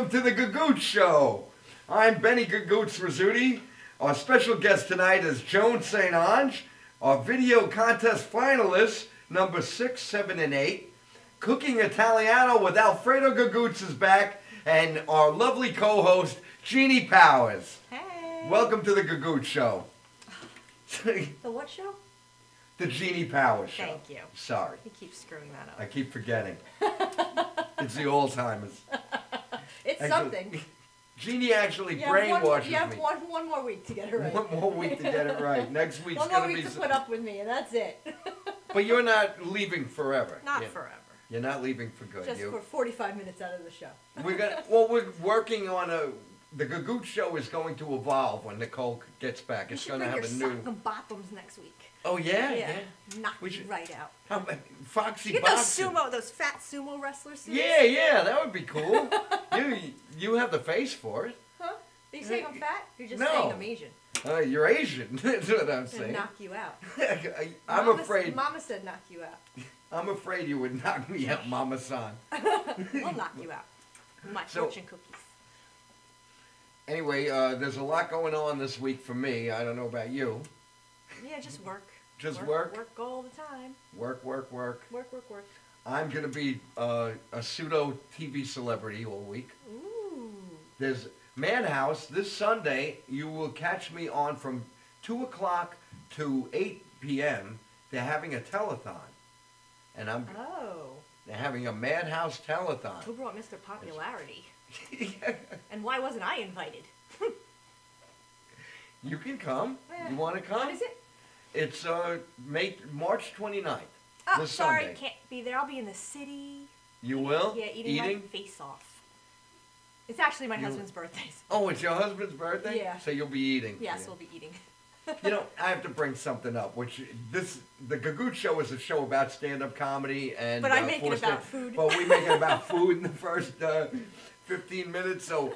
welcome to the Gagootz Show. I'm Benny Gagootz Rizzuti. Our special guest tonight is Joan St. Ange, our video contest finalists, number 6, 7, and 8. Cooking Italiano with Alfredo Gagootz is back, and our lovely co-host, Jeannie Powers. Hey. Welcome to the Gagootz Show. The what show? The Jeannie Powers Show. Thank you. Sorry. You keep screwing that up. I keep forgetting. It's the Alzheimer's. It's Actually, something. Jeannie actually brainwashes me. You have one more week to get it right. One more week to get it right. Next week's one going more to be... week to put up with me, and that's it. But you're not leaving forever. Not forever. You're not leaving for good. Just for 45 minutes out of the show. We're working on the Gagootz Show is going to evolve when Nicole gets back. It's going to have a new... sock and bottoms next week. Oh, yeah? Yeah. Knock you right out. How about Foxy You get Boxing? those fat sumo wrestler suits? Yeah, that would be cool. you have the face for it. Huh? Are you saying I'm fat? You're just No. saying I'm Asian. You're Asian. That's what I'm saying. Knock you out. I'm afraid... Mama said knock you out. I'm afraid you would knock me out, Mama-san. I'll knock you out. My fortune cookies. Anyway, there's a lot going on this week for me. I don't know about you. Yeah, just work. Just work? Work all the time. Work. Work. I'm going to be a pseudo TV celebrity all week. Ooh. There's Madhouse this Sunday. You will catch me on from 2 o'clock to 8 p.m. They're having a telethon. And they're having a Madhouse telethon. Who brought Mr. Popularity? And why wasn't I invited? You can come. You want to come? What is it? It's March 29th. Oh, this sorry, Sunday. can't be there. I'll be in the city. You will? Yeah, eating my face off. It's actually my husband's birthday. Oh, it's your husband's birthday? Yeah. So you'll be eating. Yes, we'll be eating. You know, I have to bring something up, the Gagootz Show is a show about stand-up comedy and... But I make it about food. But we make it about food in the first 15 minutes, so...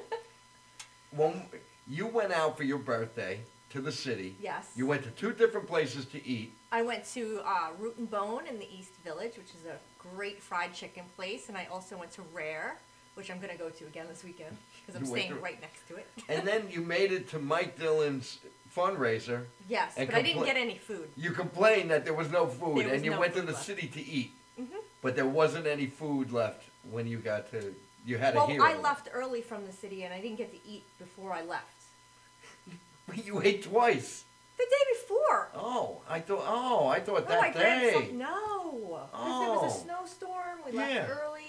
When you went out for your birthday to the city... Yes. You went to 2 different places to eat. I went to Root and Bone in the East Village, which is a great fried chicken place, and I also went to Rare, which I'm going to go to again this weekend, because I'm staying right next to it. And then you made it to Mike Dillon's fundraiser. Yes, but I didn't get any food. You complained that there was no food, and you went to the city to eat. Mm-hmm. But there wasn't any food left when you got to... You had a hero. Well, I left early from the city, and I didn't get to eat before I left. But you ate twice. The day before. Oh, I thought that day. No. Because there was a snowstorm. We left early.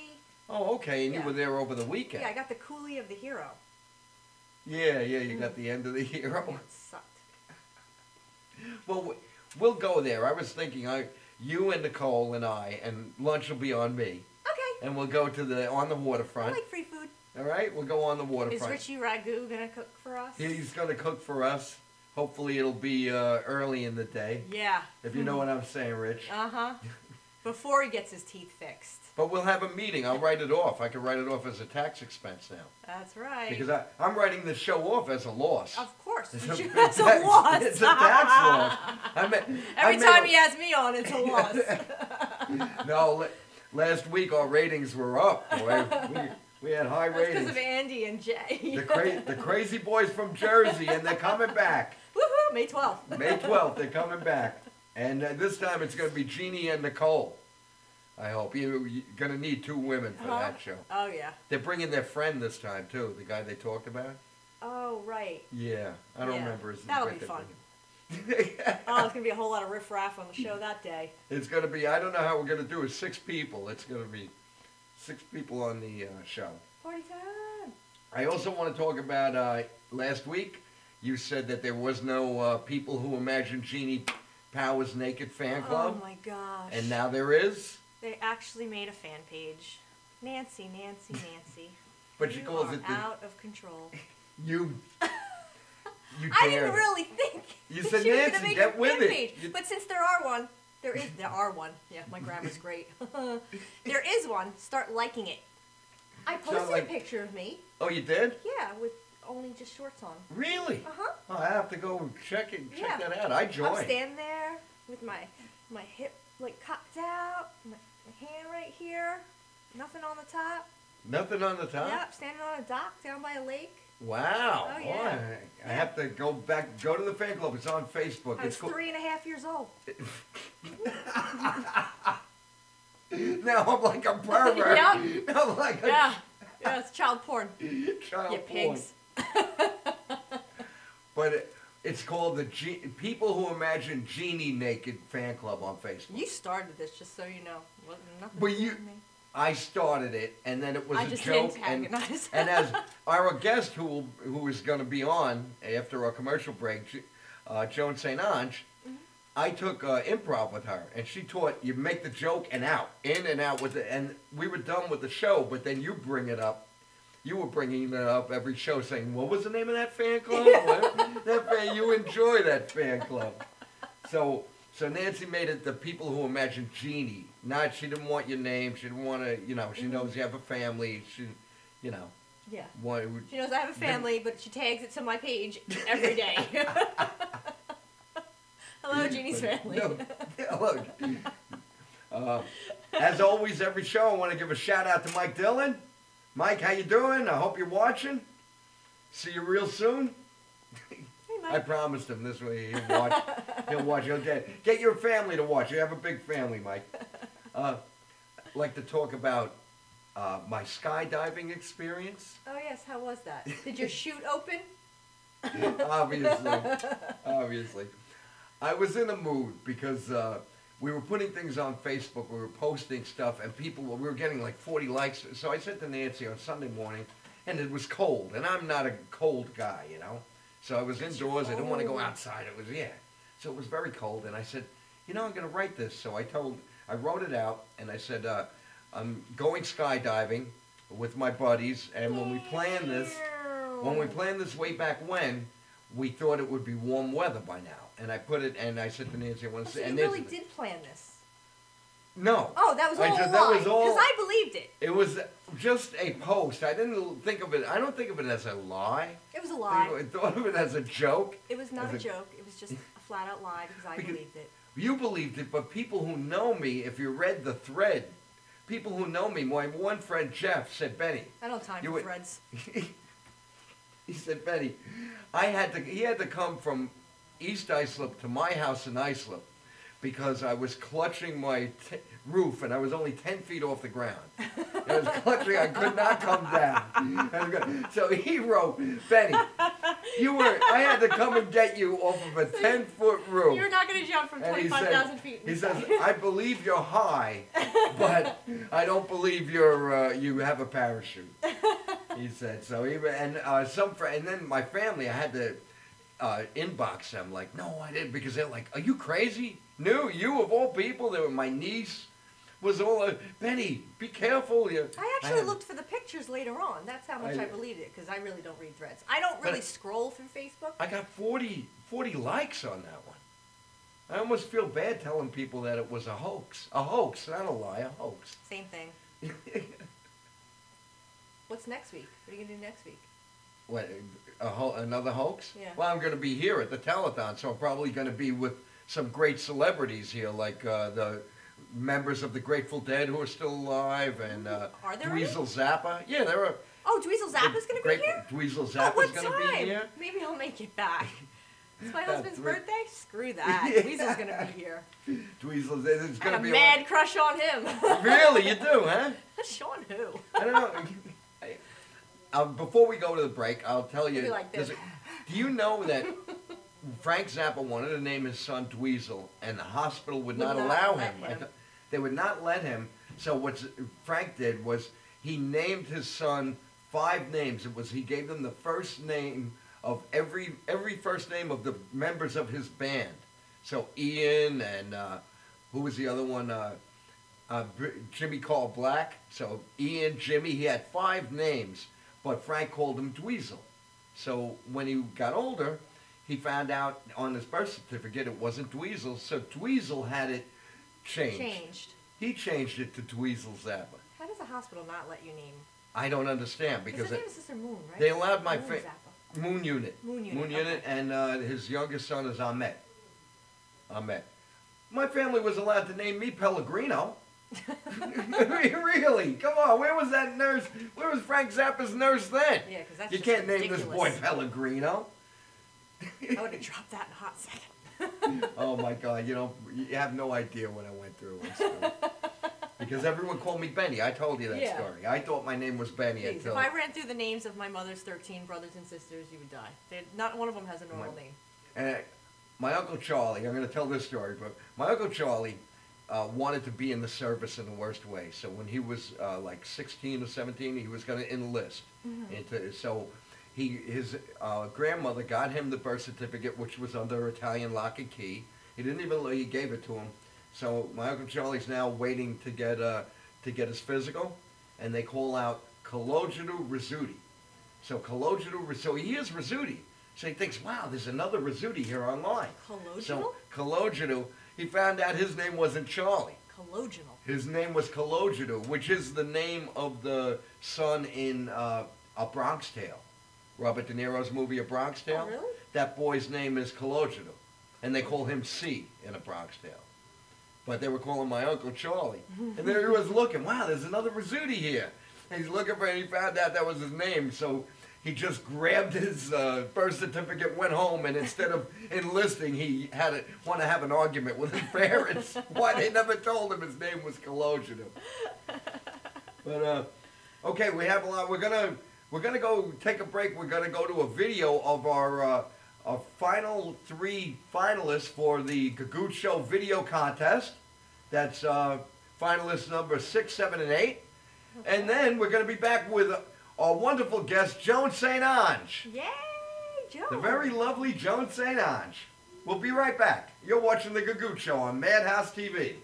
Oh, okay, and you were there over the weekend. Yeah, I got the coolie of the hero. Yeah, you got the end of the hero. Yeah, it sucked. Well, we'll go there. I was thinking, you and Nicole and I, and lunch will be on me. Okay. And we'll go to on the waterfront. I like free food. All right, we'll go on the waterfront. Is Richie Ragu going to cook for us? He's going to cook for us. Hopefully it'll be early in the day. Yeah. If you know what I'm saying, Rich. Uh-huh. Before he gets his teeth fixed. But we'll have a meeting. I'll write it off. I can write it off as a tax expense now. That's right. Because I'm writing the show off as a loss. Of course. It's That's a loss. It's a tax loss. Every time he has me on, it's a loss. No, last week our ratings were up, boy. We had high ratings. Because of Andy and Jay. The crazy boys from Jersey, and they're coming back. Woohoo! May 12th. May 12th, they're coming back. And this time it's going to be Jeannie and Nicole. I hope. You're going to need 2 women for that show. Oh, yeah. They're bringing their friend this time, too, the guy they talked about. Oh, right. Yeah, I don't remember his name. That'll be fun. Oh, it's going to be a whole lot of riffraff on the show that day. It's going to be, I don't know how we're going to do it, 6 people. It's going to be 6 people on the show. Party time! I also want to talk about last week. You said that there was no people who imagined Jeannie Powers Naked Fan Club. Oh my gosh. And now there is? They actually made a fan page. Nancy. But she calls it out of control. You I didn't really think. You said, she was Nancy, gonna make get a with fan it. Page. But since there are one. Yeah, my grammar's great. There is one. Start liking it. I posted a picture of me. Oh, you did? Yeah, with only just shorts on. Really? Uh-huh. Oh, I have to go check that out. I joined. I'm standing there with my hip like cocked out, my hand right here, nothing on the top. Nothing on the top? Yep, standing on a dock down by a lake. Wow. Oh, yeah. Boy, I have to go to the fan club. It's on Facebook. I was 3.5 years old. Now I'm like a pervert. Yep. Now I'm like Yeah, it's child porn. child You porn. pigs. But it's called the People Who Imagine Genie Naked Fan Club on Facebook. You started this, just so you know. Wasn't nothing But to do you- with me. I started it, and then it was I a just joke. And antagonize. as our guest who is going to be on after our commercial break, Joan St. Ange, I took improv with her, and she taught you make the joke and out, in and out with it, and we were done with the show. But then you bring it up. You were bringing it up every show, saying, "What was the name of that fan club? You enjoy that fan club." So Nancy made it the People Who Imagine Genie. She didn't want your name. She didn't want to, she knows you have a family. She, Yeah. want, She knows I have a family, but she tags it to my page every day. Hello, Jeannie's family. No, hello. As always, every show, I want to give a shout out to Mike Dillon. Mike, how you doing? I hope you're watching. See you real soon. Hey, Mike. I promised him this way he'll watch. He'll watch. He'll get your family to watch. You have a big family, Mike. I'd like to talk about my skydiving experience. Oh, yes, how was that? Did your chute open? Obviously. I was in a mood because we were putting things on Facebook, we were posting stuff, and we were getting like 40 likes. So I said to Nancy on Sunday morning, and it was cold, and I'm not a cold guy, So I was indoors, I didn't want to go outside, so it was very cold, and I said, I'm going to write this. So I wrote it out, and I said, I'm going skydiving with my buddies, and when we planned this way back when, we thought it would be warm weather by now. And I put it, and I said to Nancy, I want to say, So and you really did plan this? No. Oh, that was all a lie. Because I believed it. It was just a post. I didn't think of it. I don't think of it as a lie. It was a lie. I thought of it as a joke. It was not a joke. It was just a flat out lie because I believed it. You believed it, but people who know me, if you read the thread, people who know me, my one friend Jeff said, Benny. I don't have time for threads. He said, Benny, he had to come from East Islip to my house in Islip because I was clutching my roof and I was only 10 feet off the ground. I was clutching, I could not come down. So he wrote, Benny, I had to come and get you off of a 10-foot roof. You're not going to jump from 25,000 feet. He says, I believe you're high, but I don't believe you have a parachute. He said, so and then my family, I had to inbox them, like, no, I didn't, because they're like, are you crazy? No, you of all people, they were my niece, was all, Benny, be careful. I actually looked for the pictures later on. That's how much I believed it, because I really don't read threads. I don't really scroll through Facebook. I got 40 likes on that one. I almost feel bad telling people that it was a hoax. A hoax, not a lie, a hoax. Same thing. What's next week? What are you going to do next week? What, another hoax? Yeah. Well, I'm going to be here at the telethon, so I'm probably going to be with some great celebrities here, like the members of the Grateful Dead who are still alive, and are there Dweezil Zappa. Yeah, there are. Oh, Dweezil Zappa's going to be here? Dweezil Zappa's going to be here. Maybe I'll make it back. It's my husband's birthday? Screw that. Yeah. Dweezil's going to be here. Dweezil, it's going to be a mad crush on him. Really? You do, huh? Sean who? I don't know. Before we go to the break, I'll tell you. Like this. Do you know that Frank Zappa wanted to name his son Dweezil, and the hospital would not allow him? They would not let him. So what Frank did was he named his son 5 names. He gave them the first name of every first name of the members of his band. So Ian and who was the other one? Jimmy Carl Black. So Ian, Jimmy. He had 5 names. But Frank called him Dweezil. So when he got older, he found out on his birth certificate it wasn't Dweezil, so Dweezil had it changed. He changed it to Dweezil Zappa. How does a hospital not let you name? I don't understand because his name is Sister Moon, right? They allowed my Moon Unit. Moon Unit, and his youngest son is Ahmet. My family was allowed to name me Pellegrino. Really? Come on, where was that nurse? Where was Frank Zappa's nurse then? Yeah, because that's You just can't ridiculous. name this boy Pellegrino. I would have dropped that in a hot second. Oh my God, you have no idea what I went through in school. Because everyone called me Benny. I told you that story. I thought my name was Benny Please, until... if I ran through the names of my mother's 13 brothers and sisters, you would die. Not one of them has a normal name. And my Uncle Charlie, I'm going to tell this story, but my Uncle Charlie wanted to be in the service in the worst way. So when he was like 16 or 17, he was going to enlist. So his grandmother got him the birth certificate, which was under Italian lock and key. He didn't even he gave it to him. So my Uncle Charlie's now waiting to get his physical, and they call out Kalogidou Rizzuti. So so he is Rizzuti. So he thinks, wow, there's another Rizzuti here online. Kalogidou? So Kalogidou, he found out his name wasn't Charlie. Kalogidou. His name was Kalogidou, which is the name of the son in A Bronx Tale. Robert De Niro's movie A Bronx Tale. Oh, really? That boy's name is Kalogidou, and they call him C in A Bronx Tale. But they were calling my Uncle Charlie. And there he was looking, wow, there's another Rizzuti here. And he's looking for it, and he found out that was his name. So he just grabbed his birth certificate, went home, and instead of enlisting, he want to have an argument with his parents why they never told him his name was Kalogidou. But, okay, we have a lot. We're gonna go take a break. We're gonna go to a video of our final 3 finalists for the Gagootz Show video contest. That's finalist number 6, 7, and 8. Okay. And then we're going to be back with our wonderful guest, Joan St. Ange. Yay, Joan. The very lovely Joan St. Ange. We'll be right back. You're watching the Gagootz Show on Madhousetv.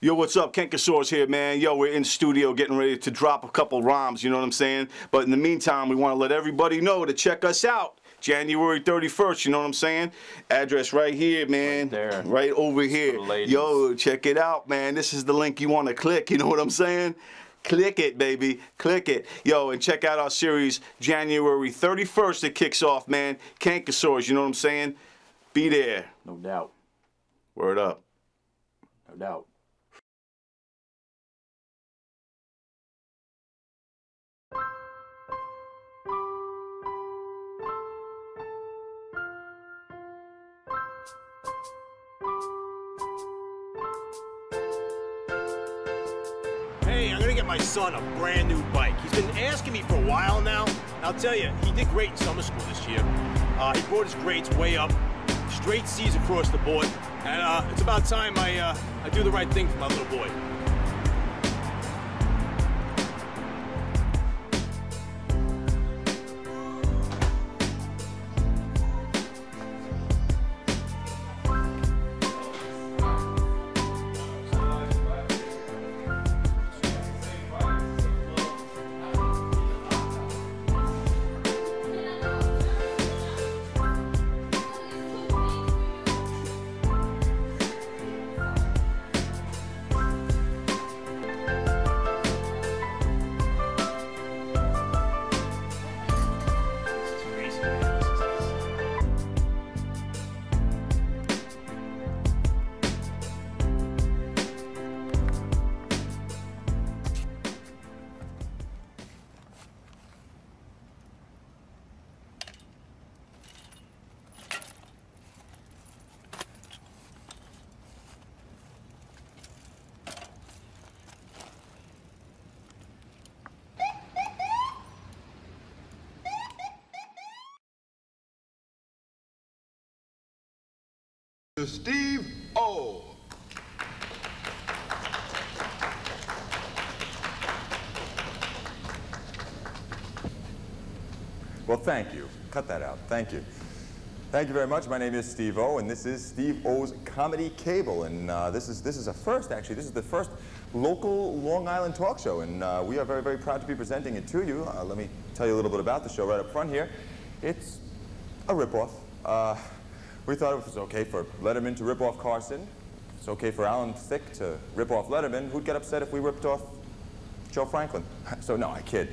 Yo, what's up? Kenkasaur's here, man. Yo, we're in studio getting ready to drop a couple rhymes, you know what I'm saying? But in the meantime, we want to let everybody know to check us out. January 31st, you know what I'm saying? Address right here, man. Right there. Right over here. Yo, check it out, man. This is the link you want to click, you know what I'm saying? Click it, baby. Click it. Yo, and check out our series January 31st. It kicks off, man. Kenkasaur's, you know what I'm saying? Be there. No doubt. Word up. No doubt. Hey, I'm gonna get my son a brand new bike. He's been asking me for a while now. And I'll tell you, he did great in summer school this year. He brought his grades way up, straight C's across the board, and it's about time I do the right thing for my little boy. Steve O. Well, thank you. Cut that out. Thank you. Thank you very much. My name is Steve O, and this is Steve O's Comedy Cable. And this is a first, actually. This is the first local Long Island talk show, and we are very, very proud to be presenting it to you. Let me tell you a little bit about the show right up front here. It's a ripoff. We thought it was okay for Letterman to rip off Carson. It's okay for Alan Thicke to rip off Letterman. Who'd get upset if we ripped off Joe Franklin? So no, I kid.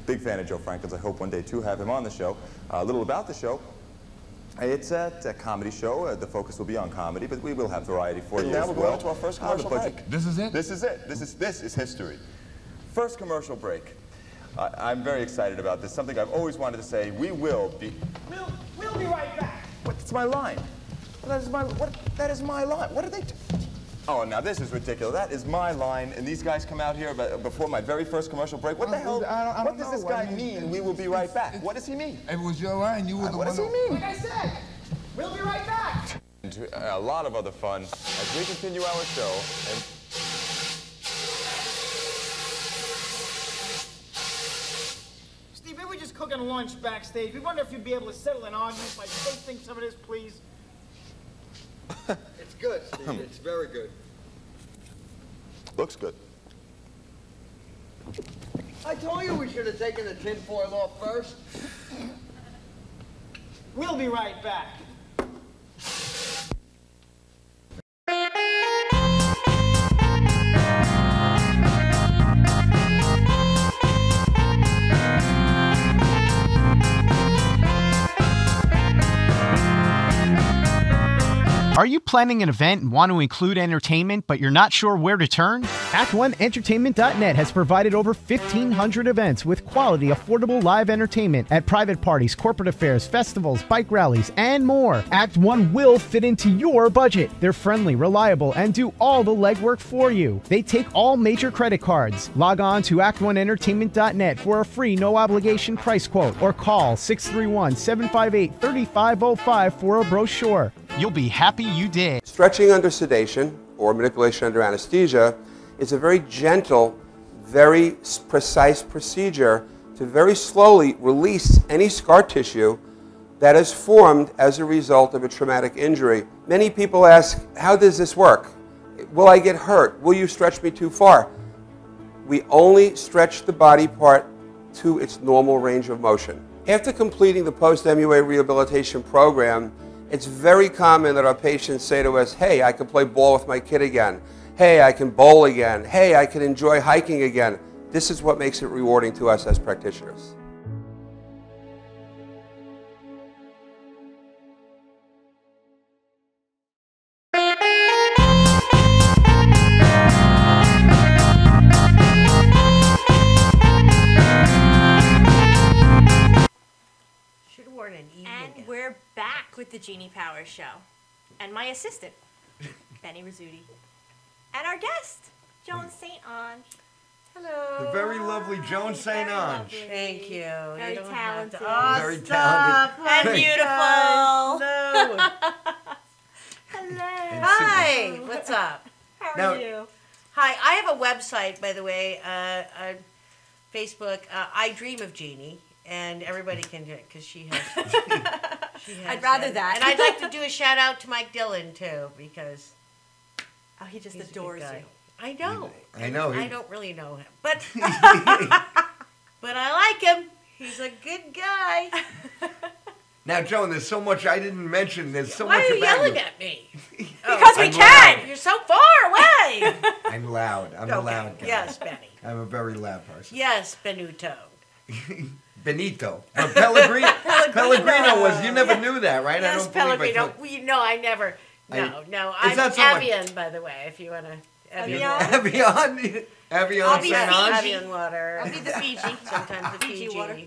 Big fan of Joe Franklin's. I hope one day to have him on the show. A little about the show. It's a comedy show. The focus will be on comedy, but we will have variety for you. Now as we're well. going to our first commercial break. This is it? This is it. This is history. First commercial break. I'm very excited about this. Something I've always wanted to say. We will be. We'll be right back. What? That's my line. That is my. What? That is my line. What are they? Oh, now this is ridiculous. That is my line, and these guys come out here before my very first commercial break. What the hell? I What don't does this know. guy I mean, mean? We will be right back. What does he mean? If it was your line, you were the What one. does he mean? Like I said, we'll be right back. And a lot of other fun as we continue our show. And Steve, we were just cooking lunch backstage. We wonder if you'd be able to settle an argument by tasting some of this, please. It's good, Steve. It's very good. looks good. I told you we should have taken the tin foil off first. We'll be right back. Are you planning an event and want to include entertainment, but you're not sure where to turn? Act1Entertainment.net has provided over 1,500 events with quality, affordable live entertainment at private parties, corporate affairs, festivals, bike rallies, and more. Act One will fit into your budget. They're friendly, reliable, and do all the legwork for you. They take all major credit cards. Log on to Act1Entertainment.net for a free, no-obligation price quote, or call 631-758-3505 for a brochure. You'll be happy you did. Stretching under sedation or manipulation under anesthesia is a very gentle, very precise procedure to very slowly release any scar tissue that is formed as a result of a traumatic injury. Many people ask, how does this work? Will I get hurt? Will you stretch me too far? We only stretch the body part to its normal range of motion. After completing the post-MUA rehabilitation program, it's very common that our patients say to us, hey, I can play ball with my kid again. Hey, I can bowl again. Hey, I can enjoy hiking again. This is what makes it rewarding to us as practitioners. And we're back with the Genie Power Show. And my assistant, Benny Rizzuti. And our guest, Joan St. Ange. Hello. The very lovely Joan St. Ange. Thank you. Very you don't talented. Have to. Very stop. talented. And beautiful. No. Hello. Hi. What's up? How Now- are you? Hi. I have a website, by the way, on Facebook. I Dream of Jeannie, and everybody can do it because she has. I'd rather that. And I'd like to do a shout out to Mike Dillon too, because Oh, he just he's a good adores guy. you. I know. I know. I don't really know him, but but I like him. He's a good guy. Now, Joan, there's so much I didn't mention. There's so Why much are you about yelling you. at me? Because we I'm can. loud. You're so far away. I'm loud. I'm a Okay. loud guy. Yes, Benny. I'm a very loud person. Yes, Benuto. Benito. But Pellegrino was, you never knew that, right? Yes, I don't believe Pellegrino. I told I never. No, no. It's I'm not so much- Avian, by the way, if you want to. Evian? Evian. Evian I'll be St. Ange. Fiji. Avian water. I'll be the Fiji. Sometimes the Fiji Fiji. water.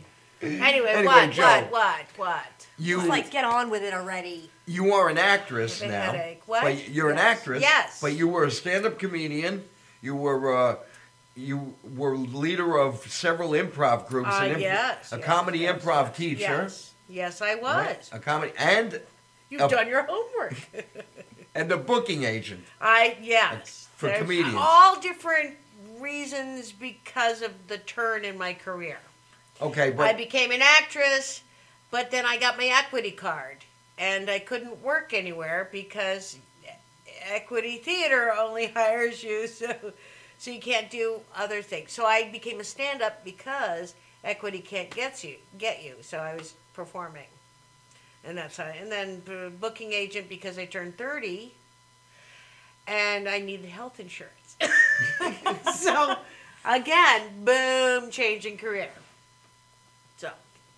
Anyway, Anyway, Joe. what? You, It's like, get on with it already. you are an actress Give me a now. headache. What? But you're an Yes. actress. Yes. But you were a stand-up comedian. You were leader of several improv groups. Yes. A yes, comedy yes, improv yes, teacher. Yes. Yes, I was. Right? A comedy and You've done your homework. a booking agent. Yes. For There's comedians. all different reasons because of the turn in my career. Okay, I but became an actress, but then I got my equity card, and I couldn't work anywhere because Equity Theater only hires you, so you can't do other things. So I became a stand-up because Equity can't get you. So I was performing, and that's how. And then booking agent because I turned 30, and I needed health insurance. So again, boom, changing career. So.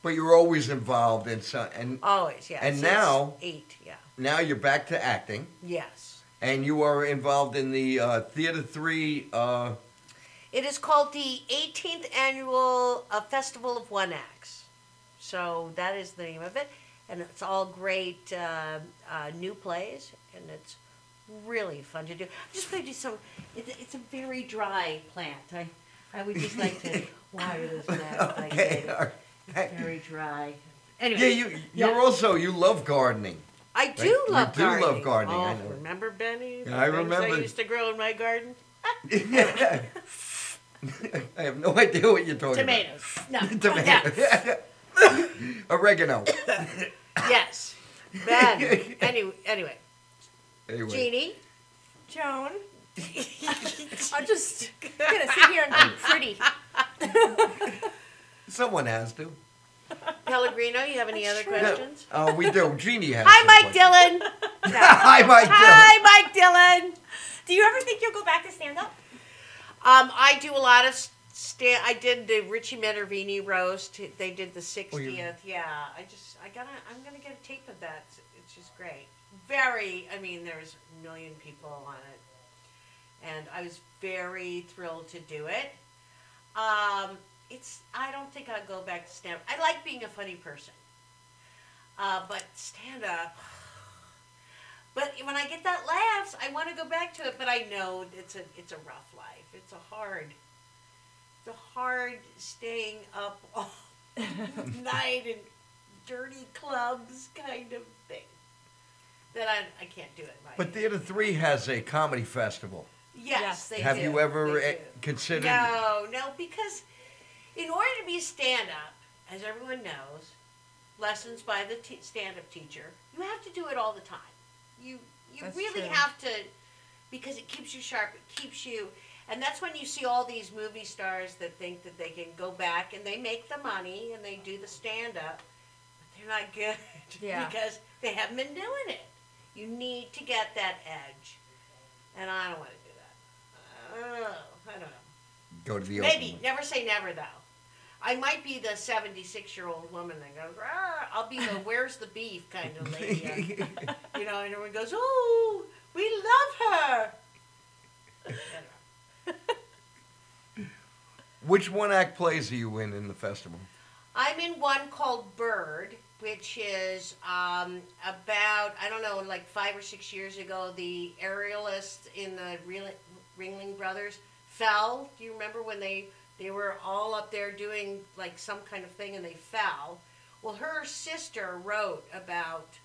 But you're always involved in some, and Always, yes. And Since now, 8, yeah. now you're back to acting, Yes. and you are involved in the Theater 3. It is called the 18th Annual Festival of One Acts. So that is the name of it. And it's all great new plays, and it's really fun to do. I'm just going to do some, it's a very dry plant. I would just like to water this plant. Okay. It's very dry. Anyway. Yeah, you love gardening. I do love gardening. You do love gardening, Oh, I know. remember, Benny? Yeah, I remember. I used to grow in my garden. I have no idea what you're talking Tomatoes. No. about. Tomatoes. Oregano. Yes. Ben. Anyway. Jeannie. Joan. I'm just gonna sit here and be pretty. Someone has to. Pellegrino, you have any other questions? We do. Jeannie has. Hi, some Mike questions. Dillon. Hi, Mike Dillon. Hi, Mike Dillon. Do you ever think you'll go back to stand up? I do a lot of I did the Richie Minervini roast. They did the 60th. Yeah, I'm gonna get a tape of that. It's just great. There's a million people on it, and I was very thrilled to do it. I don't think I'd go back to stand up. I like being a funny person, but stand up. But when I get that laughs, I want to go back to it. But I know it's a rough life. It's a hard staying up all night in dirty clubs kind of thing. That I can't do it. But Theater 3 has a comedy festival. Yes, they do. Have you ever considered? No, because in order to be a stand-up, as everyone knows, lessons by the stand-up teacher, you have to do it all the time. You That's really true. have to, because it keeps you sharp, it keeps you, and that's when you see all these movie stars that think that they can go back and they make the money and they do the stand-up, but they're not good because they haven't been doing it. You need to get that edge, and I don't want to do that. I don't know. Go to the Maybe. open. Never say never, though. I might be the 76-year-old woman that goes, "Rah." I'll be the where's the beef kind of lady. And everyone goes, "Oh, we love her." Which one-act plays are you in the festival? I'm in one called Bird, which is about, I don't know, like 5 or 6 years ago, the aerialists in the Ringling Brothers fell. Do you remember when they were all up there doing like some kind of thing and they fell? Well, her sister wrote about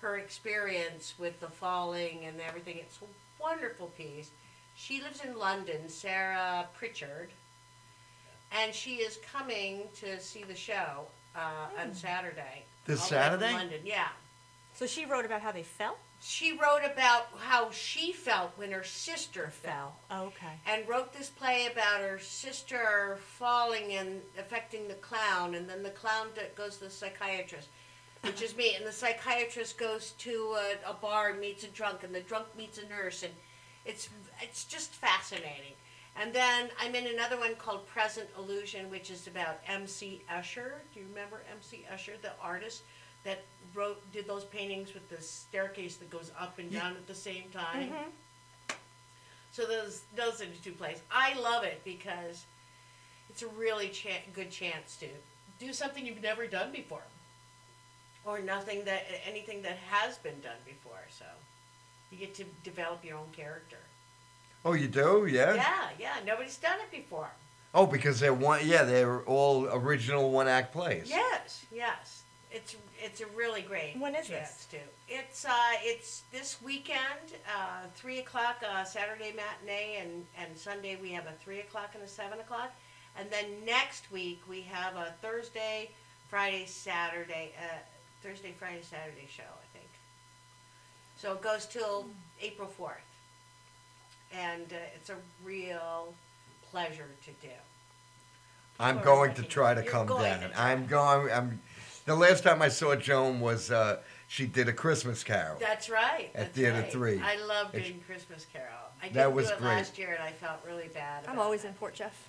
her experience with the falling and everything. It's a wonderful piece. She lives in London, Sarah Pritchard, and she is coming to see the show on Saturday. This all the way from Saturday? London, yeah. So she wrote about how they fell? She wrote about how she felt when her sister fell. Oh, okay. And wrote this play about her sister falling and affecting the clown, and then the clown goes to the psychiatrist, which is me, and the psychiatrist goes to a bar and meets a drunk, and the drunk meets a nurse, and it's just fascinating. And then I'm in another one called Present Illusion, which is about M.C. Escher. Do you remember M.C. Escher, the artist that did those paintings with the staircase that goes up and down at the same time? Mm-hmm. So those are the two plays. I love it because it's a really good chance to do something you've never done before, or anything that has been done before. So you get to develop your own character. Oh, you do? Yeah? Yeah. Nobody's done it before. Oh, because they're all original one-act plays. Yes. It's a really great When is chance too. It's this weekend, 3 o'clock Saturday matinee, and Sunday we have a 3 o'clock and a 7 o'clock, and then next week we have a Thursday, Friday, Saturday show, I think. So it goes till April 4th. And it's a real pleasure to do. I'm going to try to come down. The last time I saw Joan was she did A Christmas Carol. That's right. At Theater 3. I love doing Christmas Carol. I That didn't was do it great. last year, and I felt really bad about I'm always in Fort Jeff.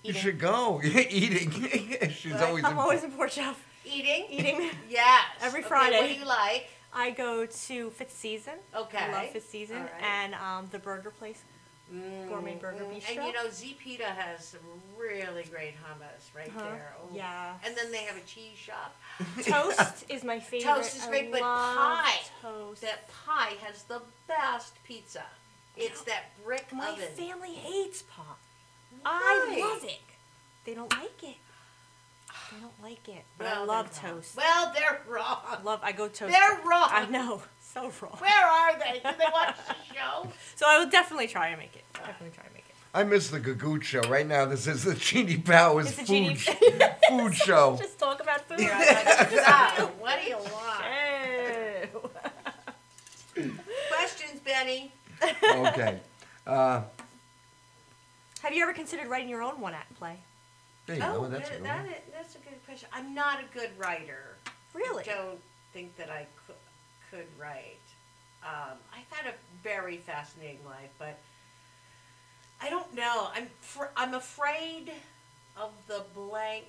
You should go. Eating. She's always. I'm always in Port Jeff. Eating? Yes. Every Friday. What do you like? I go to Fifth Season. Okay. I love Fifth Season. All right. And the burger place. Gourmet Burger Bistro. And you know, Zpita has some really great hummus right there. Oh. Yeah. And then they have a cheese shop. Toast is my favorite. Toast is great, but love pie. Toast. That pie has the best pizza. It's that brick My oven. family hates pie. Why? I love it. They don't like it. They don't like it. But I Well, love they're wrong. toast. Well, they're wrong. I go toast. They're wrong. I know. So wrong. Where are they? Do they watch the show? So I will definitely try and make it. Definitely try and make it. I miss the Gagootz show. Right now, this is the Jeannie Powers It's the food, Jeannie- food show. Just talk about food. Stop. What do you want? Ew. Questions, Benny? Okay. Have you ever considered writing your own one-act play? There you go. That's a good one. That's a good question. I'm not a good writer. Really? I don't think that I could write. I've had a very fascinating life, but I don't know. I'm afraid of the blank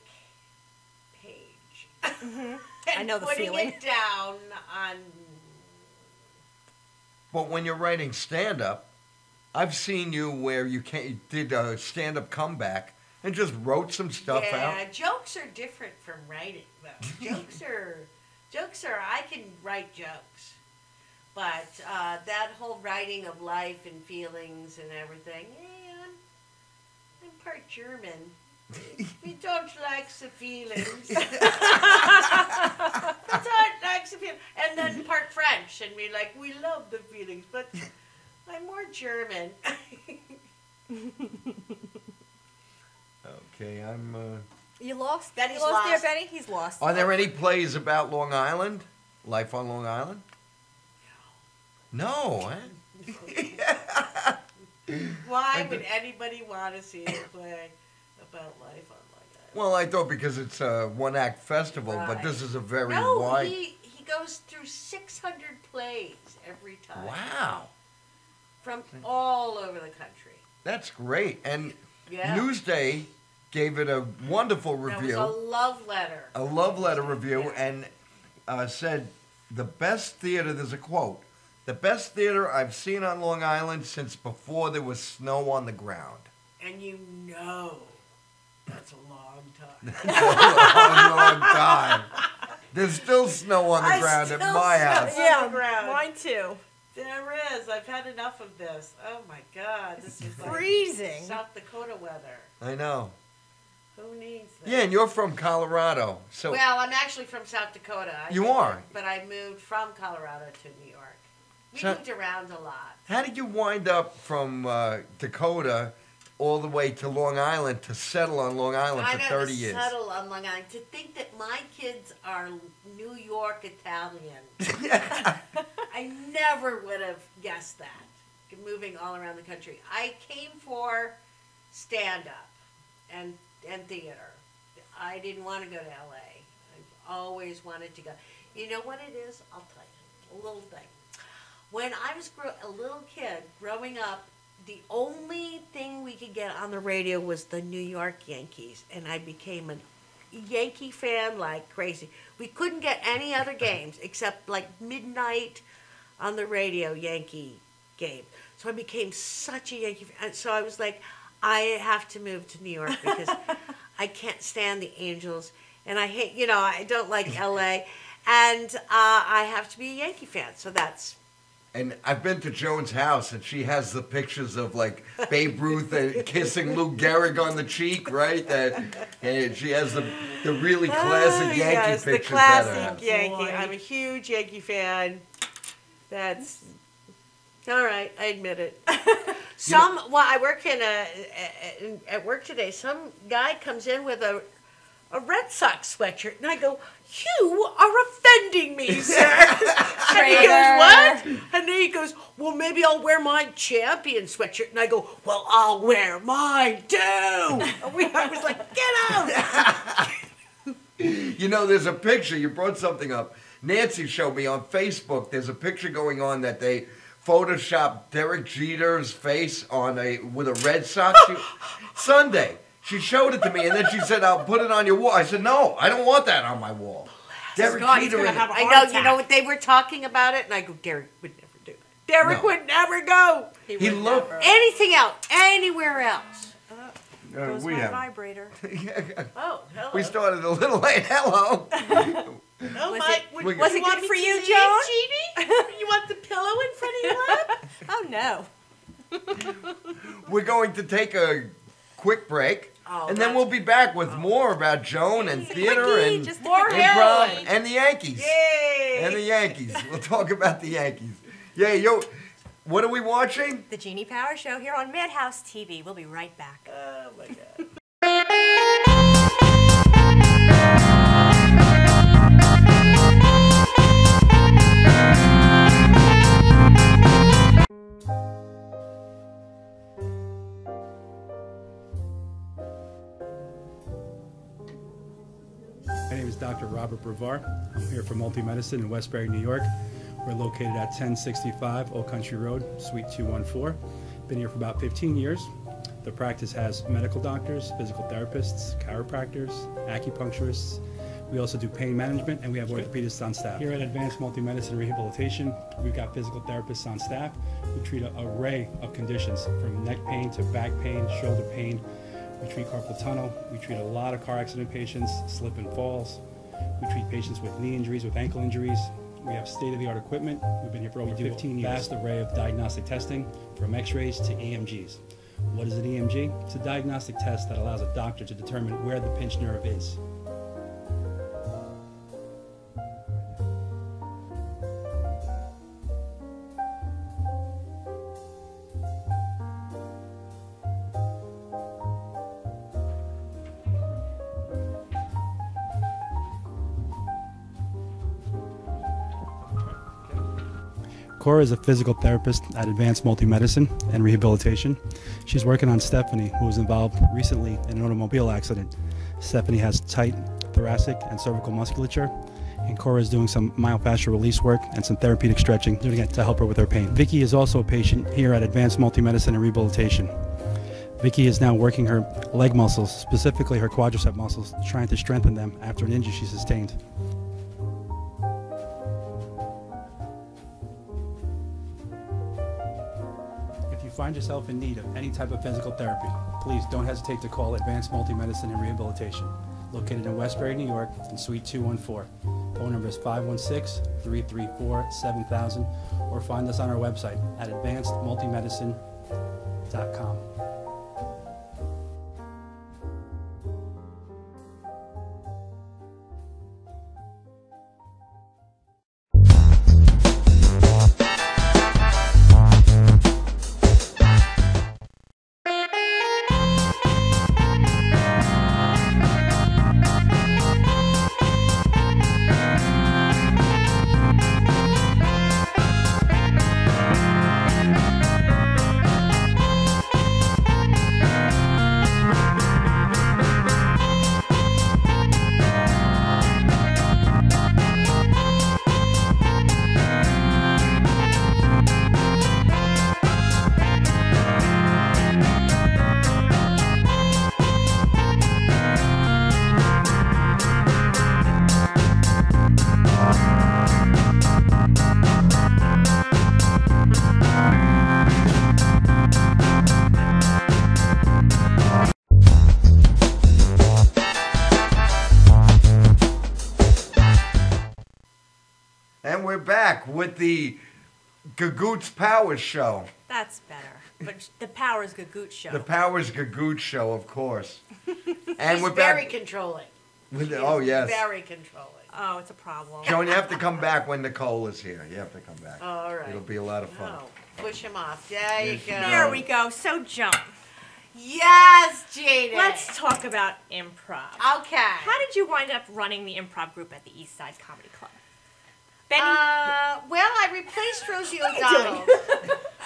page. Mm-hmm. And I know the putting feeling. it down on. But when you're writing stand-up, I've seen you where you did a stand-up comeback and just wrote some stuff out. Yeah, jokes are different from writing, though. Jokes are. I can write jokes, but that whole writing of life and feelings and everything. I'm part German. We don't like the feelings. We don't like the feelings. And then part French, and we love the feelings, but I'm more German. Okay, I'm. You lost? Benny's you lost there, lost. Benny? He's lost. Are there any plays about Long Island? Life on Long Island? No. Huh? Why would anybody want to see a play about life on Long Island? Well, I thought because it's a one-act festival, but Right. this is a very No, wide. he goes through 600 plays every time. Wow, From all over the country. that's great. And Yeah. Newsday gave it a wonderful That review, was a love letter. a love letter review, and said the best theater. There's a quote: "The best theater I've seen on Long Island since before there was snow on the ground." And you know that's a long time. long time. There's still snow on the I ground at still my snow house. on the ground. Mine too. There is. I've had enough of this. Oh my God. This is like Freezing. South Dakota weather. I know. Who needs this? Yeah, and you're from Colorado, so Well, I'm actually from South Dakota. You are? But I moved from Colorado to New York. We So- moved around a lot. how did you wind up from Dakota all the way to Long Island to settle on Long Island I for know 30 to years? settle on Long Island. To think that my kids are New York Italian. I never would have guessed that. Moving all around the country. I came for stand-up and theater. I didn't want to go to L.A. I've always wanted to go. You know what it is? I'll tell you. A little thing. When I was a little kid growing up, the only thing we could get on the radio was the New York Yankees, and I became a Yankee fan like crazy. We couldn't get any other games except like midnight on the radio Yankee game. So I became such a Yankee fan. So I was like, I have to move to New York because I can't stand the Angels, and I hate, I don't like L.A., and I have to be a Yankee fan. So that's. And I've been to Joan's house, and she has the pictures of like Babe Ruth kissing Lou Gehrig on the cheek, right? And she has the really classic Yankee yes, pictures. the classic at her. Yankee. Boy. I'm a huge Yankee fan. That's all right. I admit it. I work at work today. Some guy comes in with a Red Sox sweatshirt, and I go, "You are offending me, sir." And he goes, "What?" And then he goes, "Well, maybe I'll wear my champion sweatshirt." And I go, "Well, I'll wear mine too." I was like, "Get out!" There's a picture. You brought something up. Nancy showed me on Facebook. There's a picture going on that they photoshopped Derek Jeter's face with a Red Sox Sunday. She showed it to me, and then she said, "I'll put it on your wall." I said, "No, I don't want that on my wall." Derek Jeter in it. I know. You know what they were talking about it, and I go, Derek would never do it. Derek would never go. He loved anything else, anywhere else. Goes my vibrator. Oh, hello. We started a little late. Hello. Was it good for you, Joan? Jeannie? You want the pillow in front of your lap? Oh no. We're going to take a quick break, and then we'll be back with more about Joan and theater and more improv and the Yankees. Yay! And the Yankees. We'll talk about the Yankees. Yeah, yo, what are we watching? The Jeannie Power Show here on Madhousetv. We'll be right back. Oh my God. My name is Dr. Robert Brevard. I'm here for Multi-Medicine in Westbury, New York. We're located at 1065 Old Country Road, Suite 214. Been here for about 15 years. The practice has medical doctors, physical therapists, chiropractors, acupuncturists. We also do pain management, and we have orthopedists on staff. Here at Advanced Multi-Medicine Rehabilitation, we've got physical therapists on staff who treat an array of conditions, from neck pain to back pain, shoulder pain. We treat carpal tunnel. We treat a lot of car accident patients, slip and falls. We treat patients with knee injuries, with ankle injuries. We have state-of-the-art equipment. We've been here for over 15 years. Vast array of diagnostic testing, from x-rays to EMGs. What is an EMG? It's a diagnostic test that allows a doctor to determine where the pinched nerve is. Cora is a physical therapist at Advanced Multi-Medicine and Rehabilitation. She's working on Stephanie, who was involved recently in an automobile accident. Stephanie has tight thoracic and cervical musculature, and Cora is doing some myofascial release work and some therapeutic stretching, doing it to help her with her pain. Vicky is also a patient here at Advanced Multi-Medicine and Rehabilitation. Vicky is now working her leg muscles, specifically her quadricep muscles, trying to strengthen them after an injury she sustained. If you find yourself in need of any type of physical therapy, please don't hesitate to call Advanced Multi-Medicine and Rehabilitation, located in Westbury, New York, in Suite 214. Phone number is 516-334-7000, or find us on our website at advancedmultimedicine.com. And we're back with the Gagootz Powers Show. That's better. But the Powers Gagootz Show. The Powers Gagootz Show, of course. And She's we're very back. controlling. Oh, yes. Very controlling. Oh, it's a problem. Joan, you have to come back when Nicole is here. You have to come back. All right. It'll be a lot of fun. Oh, push him off. There you go. There we go. So, Joan, Yes, Jada. let's talk about improv. Okay. How did you wind up running the improv group at the East Side Comedy Club? Benny? Well, I replaced Rosie O'Donnell.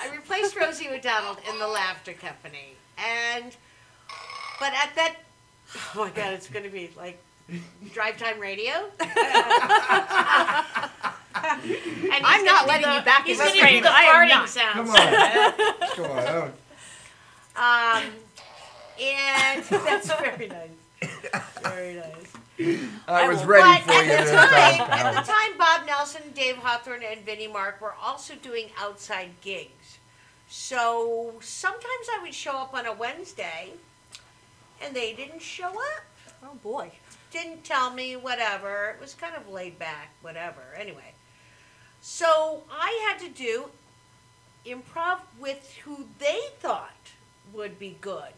I replaced Rosie O'Donnell in the Laughter Company, but at that, oh my God, it's going to be like drive time radio. And I'm not letting you back He's in going this to do frame. the I am farting not. sounds. Come on. Come on. And that's very nice. Very nice. I was ready for you this time, At pal. the time, Bob Nelson, Dave Hawthorne, and Vinnie Mark were also doing outside gigs. So sometimes I would show up on a Wednesday, and they didn't show up. Oh boy. Didn't tell me, whatever. It was kind of laid back, whatever. Anyway. So I had to do improv with who they thought would be good.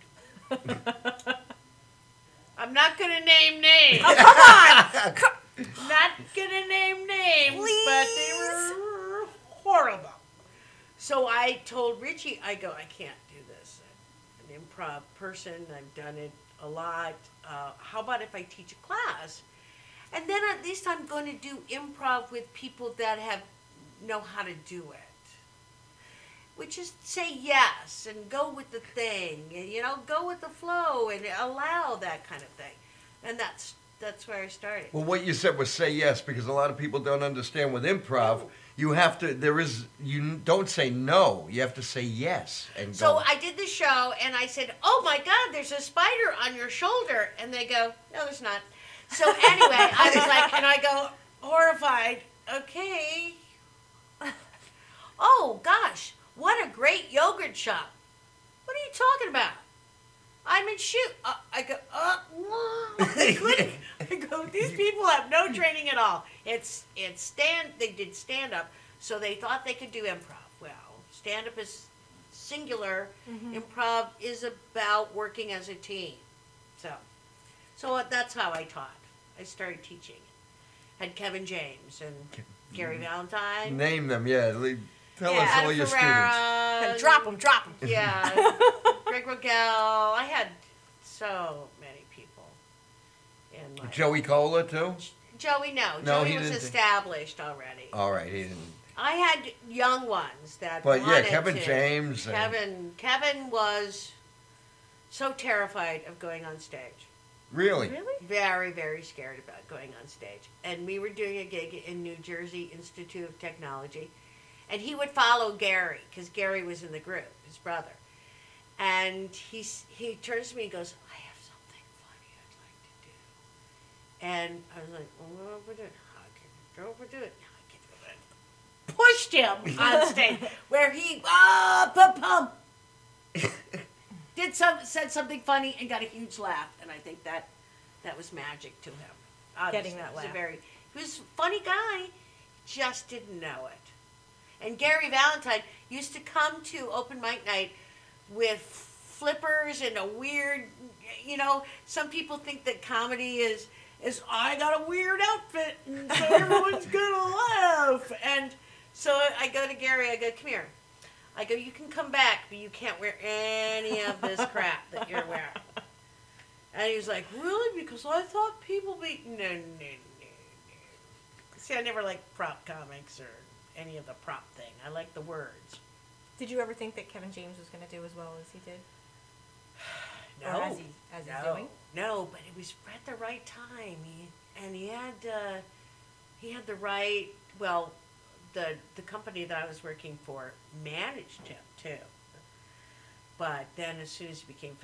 I'm not going to name names. Oh, come on! Not going to name names, but they were horrible. So I told Richie, I go, I can't do this. I'm an improv person. I've done it a lot. How about if I teach a class? And then at least I'm going to do improv with people that know how to do it. Which is say yes and go with the thing, and, go with the flow and allow that kind of thing. And that's where I started. Well, what you said was say yes, because a lot of people don't understand with improv. You have to. You don't say no. You have to say yes and go. So I did the show, and I said, "Oh my God, there's a spider on your shoulder," and they go, "No, there's not." So anyway, I was like, and I go horrified. Okay. Oh gosh. What a great yogurt shop. What are you talking about? I'm in shoot. I go, I go, these people have no training at all. They did stand-up, so they thought they could do improv. Well, stand-up is singular. Mm-hmm. Improv is about working as a team. So that's how I taught. I started teaching. Had Kevin James and Gary Valentine. Name them, yeah. Tell us all your students. Drop them. Yeah. Greg Rogel. I had so many people. Joey Cola, too? Joey, no. Joey was established already. All right, he didn't. I had young ones that But wanted yeah, Kevin to. James. Kevin was so terrified of going on stage. Really? Very, very scared about going on stage. And we were doing a gig in New Jersey Institute of Technology. And he would follow Gary, because Gary was in the group, his brother. And he turns to me and goes, I have something funny I'd like to do. And I was like, well, what do we do? How can we do it? No, I can't do it. Pushed him on stage, where he, said something funny and got a huge laugh. And I think that was magic to him. Getting that laugh. He was a funny guy, just didn't know it. And Gary Valentine used to come to open mic night with flippers and a weird, some people think that comedy is I got a weird outfit and so everyone's going to laugh. And so I go to Gary, I go, come here. I go, you can come back, but you can't wear any of this crap that you're wearing. And he was like, really? Because I thought people be... No. See, I never liked prop comics or any of the prop thing. I like the words. Did you ever think that Kevin James was going to do as well as he did? No. Or as he's doing? No, but it was at the right time. He had the right, well, the company that I was working for managed him too. But then as soon as he became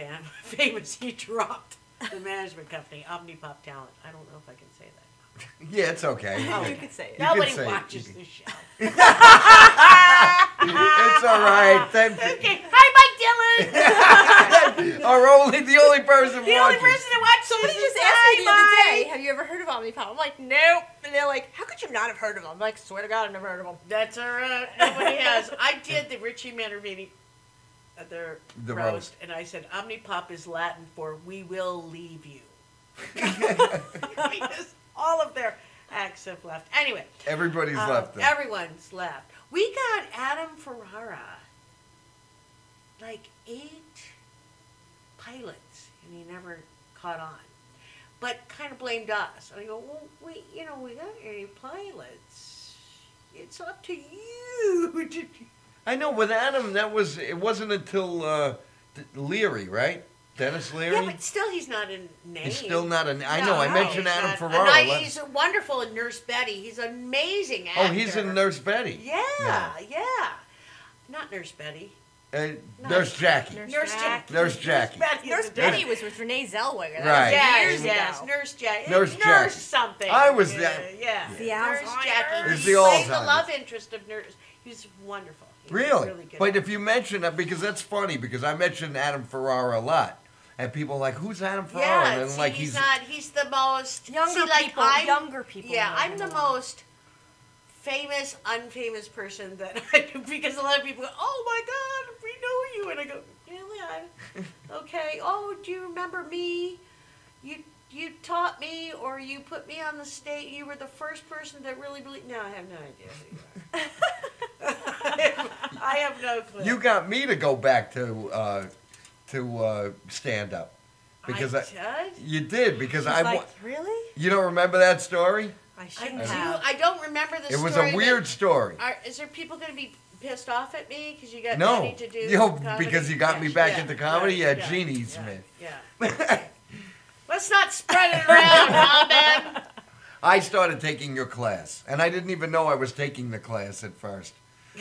famous, he dropped the management company, Omnipop Talent. I don't know if I can say that. Yeah, it's okay. Oh, you could say it. Nobody watches this show. It's all right. Okay. Hi, Mike Dillon. The only person The only person that watches. Somebody just asked me the other day, have you ever heard of Omnipop? I'm like, nope. And they're like, how could you not have heard of them? I'm like, swear to God, I've never heard of them. That's all right. Nobody has. I did the Richie Mannervini at the roast, and I said, Omnipop is Latin for we will leave you. Because all of their acts have left. Anyway. Everybody's left. Everyone's left. We got Adam Ferrara, like 8 pilots, and he never caught on. But kind of blamed us. And I go, well, we got any pilots. It's up to you. I know, with Adam, it wasn't until Leary, right? Dennis Leary? Yeah, but still he's not a name. He's still not a name. I know, I mentioned Adam Ferrara. He's wonderful in Nurse Betty. He's an amazing actor. Oh, he's in Nurse Betty? Yeah, No. yeah. Not Nurse Betty. Nurse Jackie. Nurse Jackie. Nurse Jackie. Nurse Betty was with Renee Zellweger. That Right. was years Yes, ago. Nurse Jackie. Nurse Jackie. something. I was yeah, that. Yeah. The Nurse Alzheimer's. Jackie. It's He the played the Alzheimer's. love interest of Nurse. He was wonderful. He was Really? good But actor. if you mention that, because that's funny, because I mentioned Adam Ferrara a lot. And people are like, who's Adam Ferrara? Yeah, And see, like he's the most Younger people. Yeah, know I'm him the a lot. most famous, unfamous person that I do, because a lot of people go, oh my God, we know you, and I go, really? Okay. Oh, do you remember me? You taught me, or you put me on the stage. You were the first person that really believed. No, I have no idea who you are. I have no clue. You got me to go back to stand up. Because did? You did, because She's like, really? You don't remember that story? I shouldn't have. I don't remember the It was story. a weird story. Is there people going to be pissed off at me because you got No, Benny to do you know, comedy? because you got me back into comedy. Yeah, Yeah, Jeannie's me. Yeah. Let's not spread it around, huh, Ben? I started taking your class, and I didn't even know I was taking the class at first.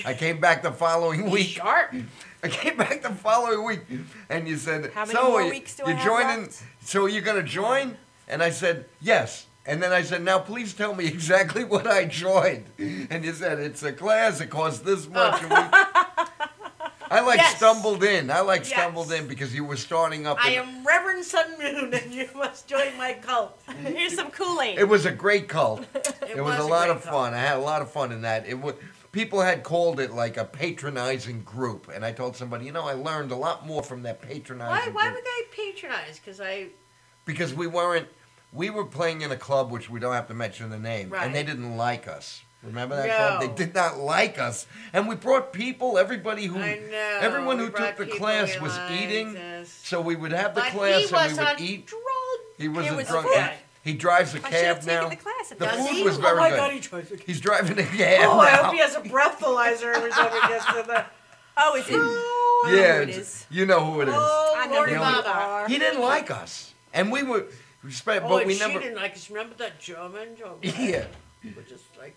I came back the following week. Sharp. I came back the following week, and you said, How many "So more are weeks do you I have joining? left?" So are you gonna join?" And I said, "Yes." And then I said, "Now please tell me exactly what I joined." And you said, "It's a class. It costs this much." And I stumbled in. Stumbled in because you were starting up. I am Reverend Sun Moon, and you must join my cult. Here's some Kool-Aid. It was a great cult. It was a lot great of cult. fun. I had a lot of fun in that. It was. People had called it like a patronizing group, and I told somebody, I learned a lot more from that patronizing Why group. would they patronize? Because we were playing in a club, which we don't have to mention the name, Right. and they didn't like us. Remember that No. club? They did not like us, and we brought people. Everybody who, I know. everyone We who took brought the people class we was liked, eating. yes. So we would have the But class he and was we would a eat. drunk. He was He a was drunk. okay. He drives a I should cab have taken now. the class. The Does food he? was Oh very my good. God, he drives a cab. He's driving a cab Oh, I now. hope he has a breathalyzer every time he gets to the. Oh, is it? Oh, I know Yeah, who it is. you know who it is. Oh, I know Lordy who You know, you Baba. are. He didn't like us, and we were respect, Oh, but and we she never. didn't like us. Remember that German? Yeah, We're just like.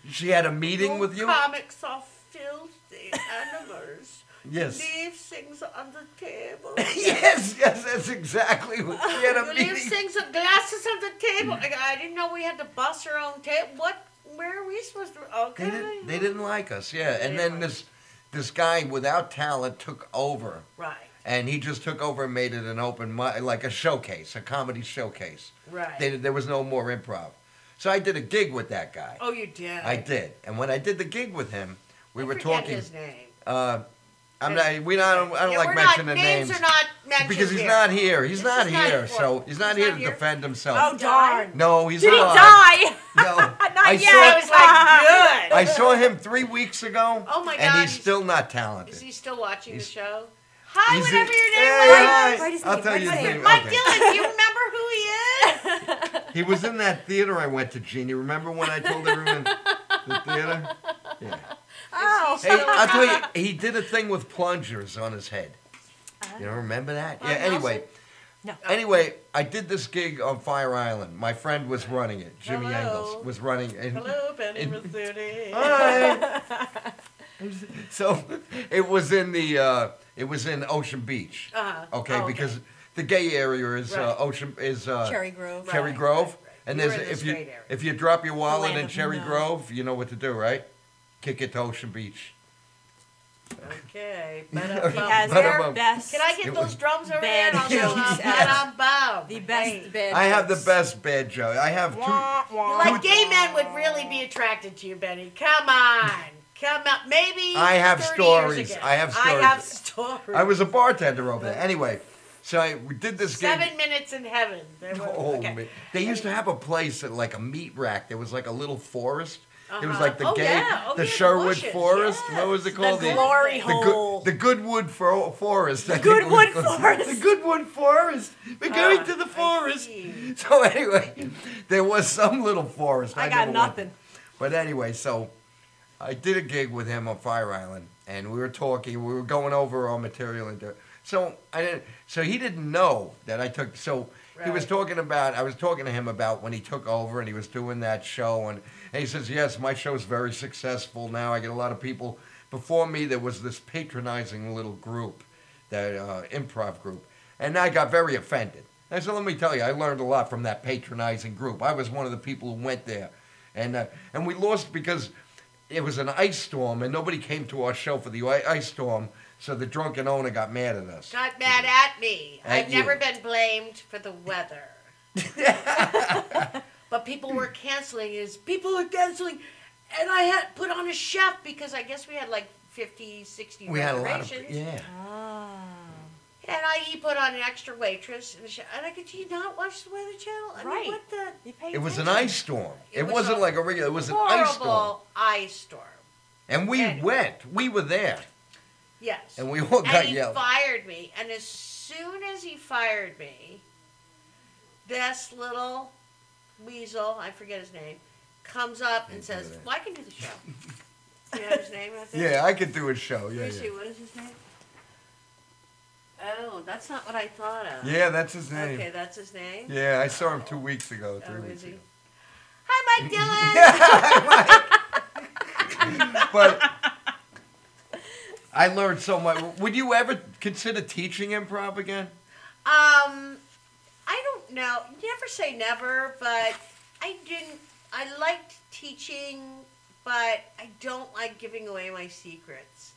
she had a meeting with you. Comics are filthy animals. Yes. Leave things on the table. Yes, that's exactly what she had a You leave meeting. things, glasses on the table. I didn't know we had to bust our own table. Where are we supposed to? Okay. They didn't like us, yeah. And then this guy without talent took over. Right. And he just took over and made it an open mic, like a showcase, a comedy showcase. Right. There was no more improv. So I did a gig with that guy. Oh, you did. I did. And when I did the gig with him, we were forget talking. his name. I don't like we're mentioning not, names. Names are not mentioned Because he's here. not here. He's This not is not here. important. So he's not He's here not to here? defend himself. Oh, darn. No, he's Did he alive. die? No. Not I yet. I was like, good. I saw him 3 weeks ago. Oh my And God, he's still not talented. Is he still watching He's- the show? Hi, He's whatever in- your name Hey, was. hi. Write his I'll name, tell write you his his name. name. Mike Okay. Dillon, do you remember who he is? He was in that theater I went to, Jeannie. Remember when I told everyone the theater? Yeah. Oh. Hey, I'll tell you, he did a thing with plungers on his head. You don't remember that? Yeah, anyway. No. Anyway, I did this gig on Fire Island. My friend was running it. Jimmy Hello. Engels was running it. Hello, Benny Mazzuti. Hi. So it was in Ocean Beach. Uh-huh. Okay, Oh, okay. because the gay area is Right. Cherry Grove. Cherry Right, Grove. right. And You there's were in the if you straight area. if you drop your wallet land in of Cherry no. Grove, you know what to do, right? Kick it to Ocean Beach. Okay. He has Bada their bum. best. Can I get It those was drums over there? bad And I'll go jokes bam, the best bad I have the jokes. best bad joke. I have two. Wah, wah. Like gay men would really be attracted to you, Benny. Come on. Come on. Maybe I have 30 years stories. ago. I have I stories. have stories. I was a bartender over there. Anyway, so we did this gig. 7 minutes in heaven. There were- Oh, okay. man. They used to have a place at like a meat rack. There was like a little forest. It was Uh-huh. like the Oh, gay, yeah. Oh, the yeah, the Sherwood bushes. Forest. Yes. What was it called? glory hole. The Goodwood Forest. I think Goodwood it was called. Forest. The Goodwood Forest. We're going to the I forest. see. So anyway, there was some little forest. I never got went. nothing. But anyway, so I did a gig with him on Fire Island, and we were talking. We were going over our material and so he didn't know that I took. So he was Right. talking about. I was talking to him about when he took over and he was doing that show, and he says, "Yes, my show's very successful now. I get a lot of people before me there was this patronizing little group, that improv group, and I got very offended. I said, let me tell you, I learned a lot from that patronizing group. I was one of the people who went there, and we lost because it was an ice storm, and nobody came to our show for the ice storm, so the drunken owner got mad at us. Not mad at me. At I've you. never been blamed for the weather. But people were canceling. People are canceling. And I had put on a chef because I guess we had like 50, 60 We had a reservations. lot of, yeah. And he put on an extra waitress. And I go, do you not watch the Weather Channel? I Right. mean, what the? You pay It was an attention. ice storm. It was wasn't a like a regular, it was an ice storm. Horrible ice storm. And we Anyway. went. We were there. Yes. And we all got And he yelled. fired me. And as soon as he fired me, this little weasel, I forget his name, comes up and says, well, I can do the show. You know his name out there? Yeah, I could do a show. Yeah, Let me see, yeah. what is his name? Oh, that's not what I thought of. Yeah, that's his name. Okay, that's his name? Yeah, I saw him 2 weeks ago, 3 Oh, weeks is he? ago. Hi, Mike Dillon! But I learned so much. Would you ever consider teaching improv again? I don't know. Never say never, but I liked teaching, but I don't like giving away my secrets.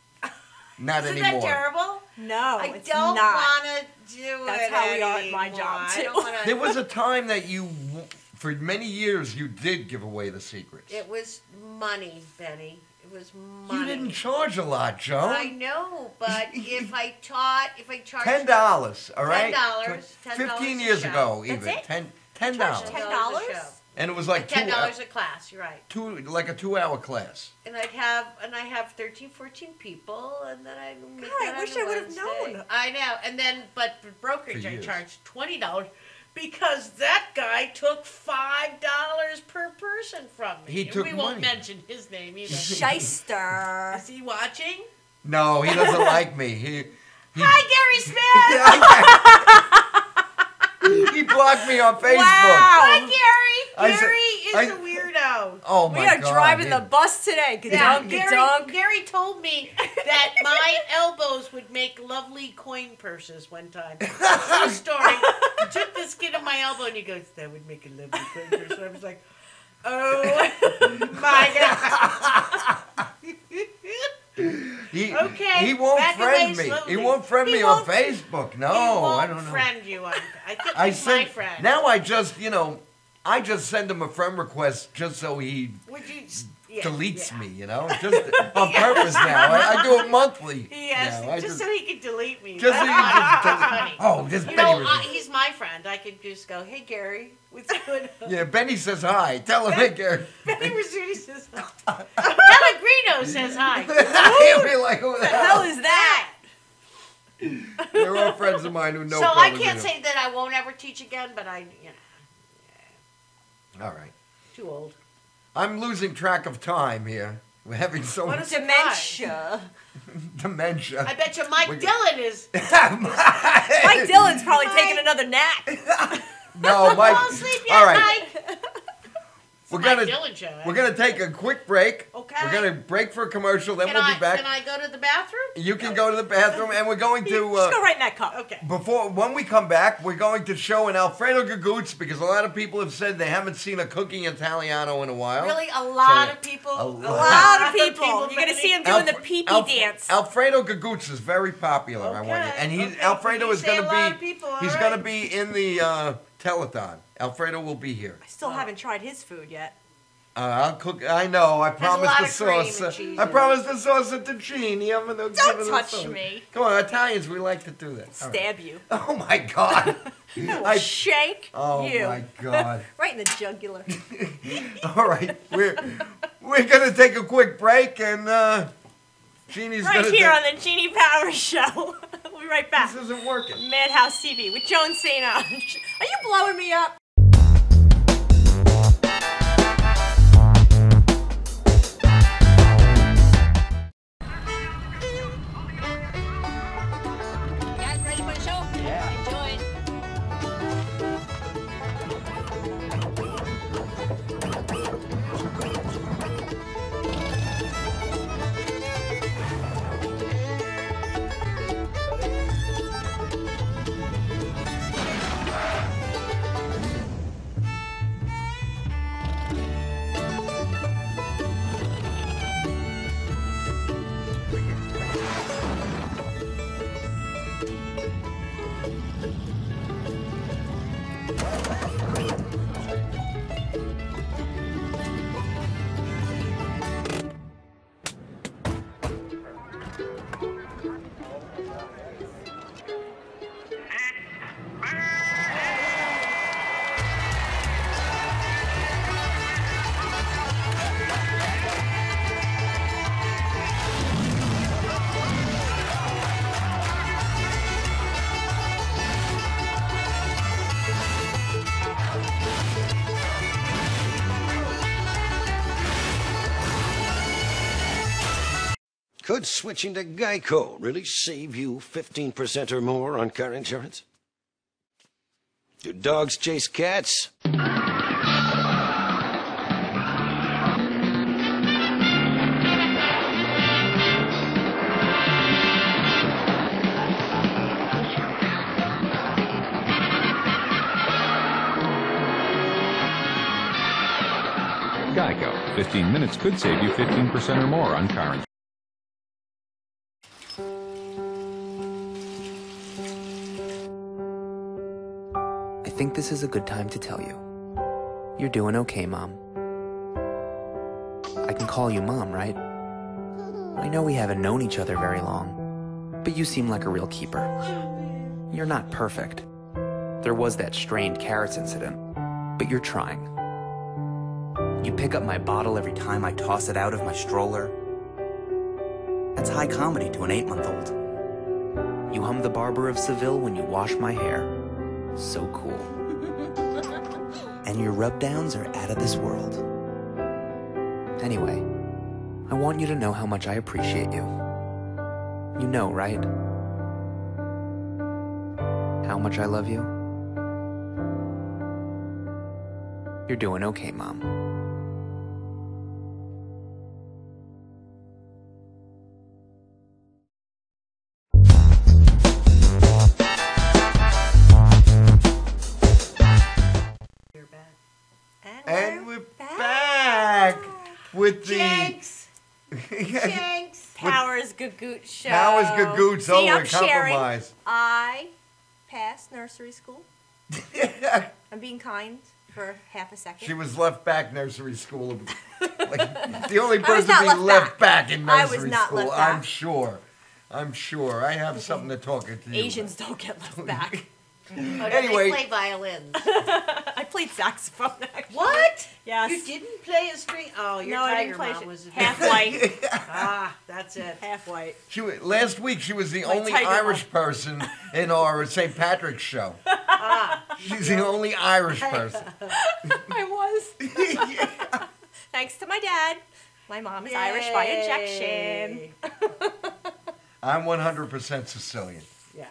Not Isn't anymore. that terrible? No, I it's don't not. want to do That's it how we are at my anymore. job, I too. don't wanna, There was a time that for many years, you did give away the secrets. It was money, Benny. It was money. You didn't charge a lot, Joan. I know, but if I charged $10, all right? $10. 15 a years show. ago, That's even. it? $10. $10? $10 a show. And it was like $10 a class. You're right. like a 2-hour class. And I have 13, 14 people, and then I make God, I that wish on a I would have Wednesday. known. I know, and then but for brokerage For I years. charged $20 because that guy took $5 per person from me. He And took we money. won't mention his name either. Shyster. Is he watching? No, he doesn't like me. He Hi, Gary Smith. he blocked me on Facebook. Hi, Gary. I said- Gary is I- a weirdo. Oh my We are God. driving yeah. the bus today. Yeah, Gadunk, gadunk. Gary told me that my elbows would make lovely coin purses one time. True story. He took the skin of my elbow and he goes, that would make a lovely coin purse. And I was like, oh my God. Okay, He won't back friend away me. He slowly. won't friend He me won't- on Facebook. No, he won't I don't know. friend you. I think I he's my send, friend. now I just, I just send him a friend request just so he Would you? Yeah, deletes yeah. me, just on purpose now. I do it monthly. Yes, now. I just so he could delete me. just so he can That's delete- funny. Oh, this You Benny know, was- he's my friend. I could just go, hey, Gary, what's going on? Yeah, Benny says hi. Tell him, hey, Gary. Benny Rizzuti says hi. Pellegrino says hi. He'll be like, who the What the hell is that? They're all friends of mine who know So I Pellegrino. can't say that I won't ever teach again, but All right. too old. I'm losing track of time here. We're having so What much is it? Dementia. dementia. I bet you Mike We're- Dillon is. Mike Dillon's probably taking another nap. No, Mike. Fall asleep yet, All right. Mike? We're Mike gonna Dillon show. we're gonna take a quick break. Okay. We're gonna break for a commercial, then Can we'll be back. Can I go to the bathroom? You can go to the bathroom, and we're going to Just go right in that cup. Okay. when we come back, we're going to show an Alfredo Gagootz because a lot of people have said they haven't seen a cooking Italiano in a while. Really, a lot of people. A A lot of people. You're going to see him doing the Alf- pee-pee Alf- dance. Alfredo Gagootz is very popular. I want you, Okay, and he okay. Alfredo You is say going a to lot be of people, all he's right. going to be in the telethon. Alfredo will be here. I still haven't tried his food yet. I'll cook. I know. I a promised lot the of cream sauce. and cheese I in it. promised the sauce at the Genie. I'm gonna give it Don't a touch sauce. me. Come on, Italians, we like to do that. All right. Stab you. Oh my God. I- Shank oh you. my God. Right in the jugular. All right, we're gonna take a quick break, and Jeannie's Right gonna. here on the Genie Power Show. We'll be right back. This isn't working. Madhouse TV with Joan St. Ange. Are you blowing me up? Guys, ready for the show? Yeah. Enjoy it. Could switching to Geico really save you 15% or more on car insurance? Do dogs chase cats? Geico. 15 minutes could save you 15% or more on car insurance. I think this is a good time to tell you. You're doing okay, Mom. I can call you Mom, right? I know we haven't known each other very long, but you seem like a real keeper. You're not perfect. There was that strained carrots incident, but you're trying. You pick up my bottle every time I toss it out of my stroller. That's high comedy to an 8-month-old. You hum the Barber of Seville when you wash my hair. So cool. And your rub-downs are out of this world. Anyway, I want you to know how much I appreciate you. You know, right? How much I love you? You're doing okay, Mom. And we're back with the Jenks. Jenks. Powers Gagootz show. Powers Gagootz. See, Oh, I'm we sharing. compromise. I passed nursery school. I'm being kind for half a second. She was left back nursery school. Like, the only I was person not being left back in I was nursery not school. left back. I'm sure. I'm sure. I have something to talk to you. Asians don't get left back. Anyway. They play violins. I played saxophone. Actually. What? Yes. You didn't play a string? Oh, your No, I tiger didn't play mom was half white. Ah, that's it. Half white. Last week she was the My only tiger Irish person in our St. Patrick's show. She's the only Irish person. I was. Thanks to my dad. My mom is Irish by injection. I'm 100% Sicilian. Yeah.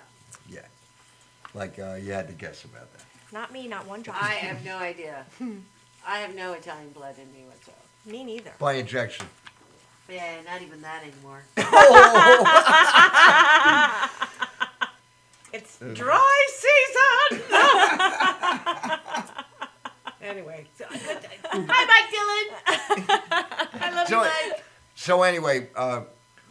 Yeah. Like you had to guess about that. Not me, not one drop. I have no idea. I have no Italian blood in me whatsoever. Me neither. By injection. Yeah, not even that anymore. It's dry season. Anyway, so, hi, Mike Dillon. I love you, Mike. So anyway,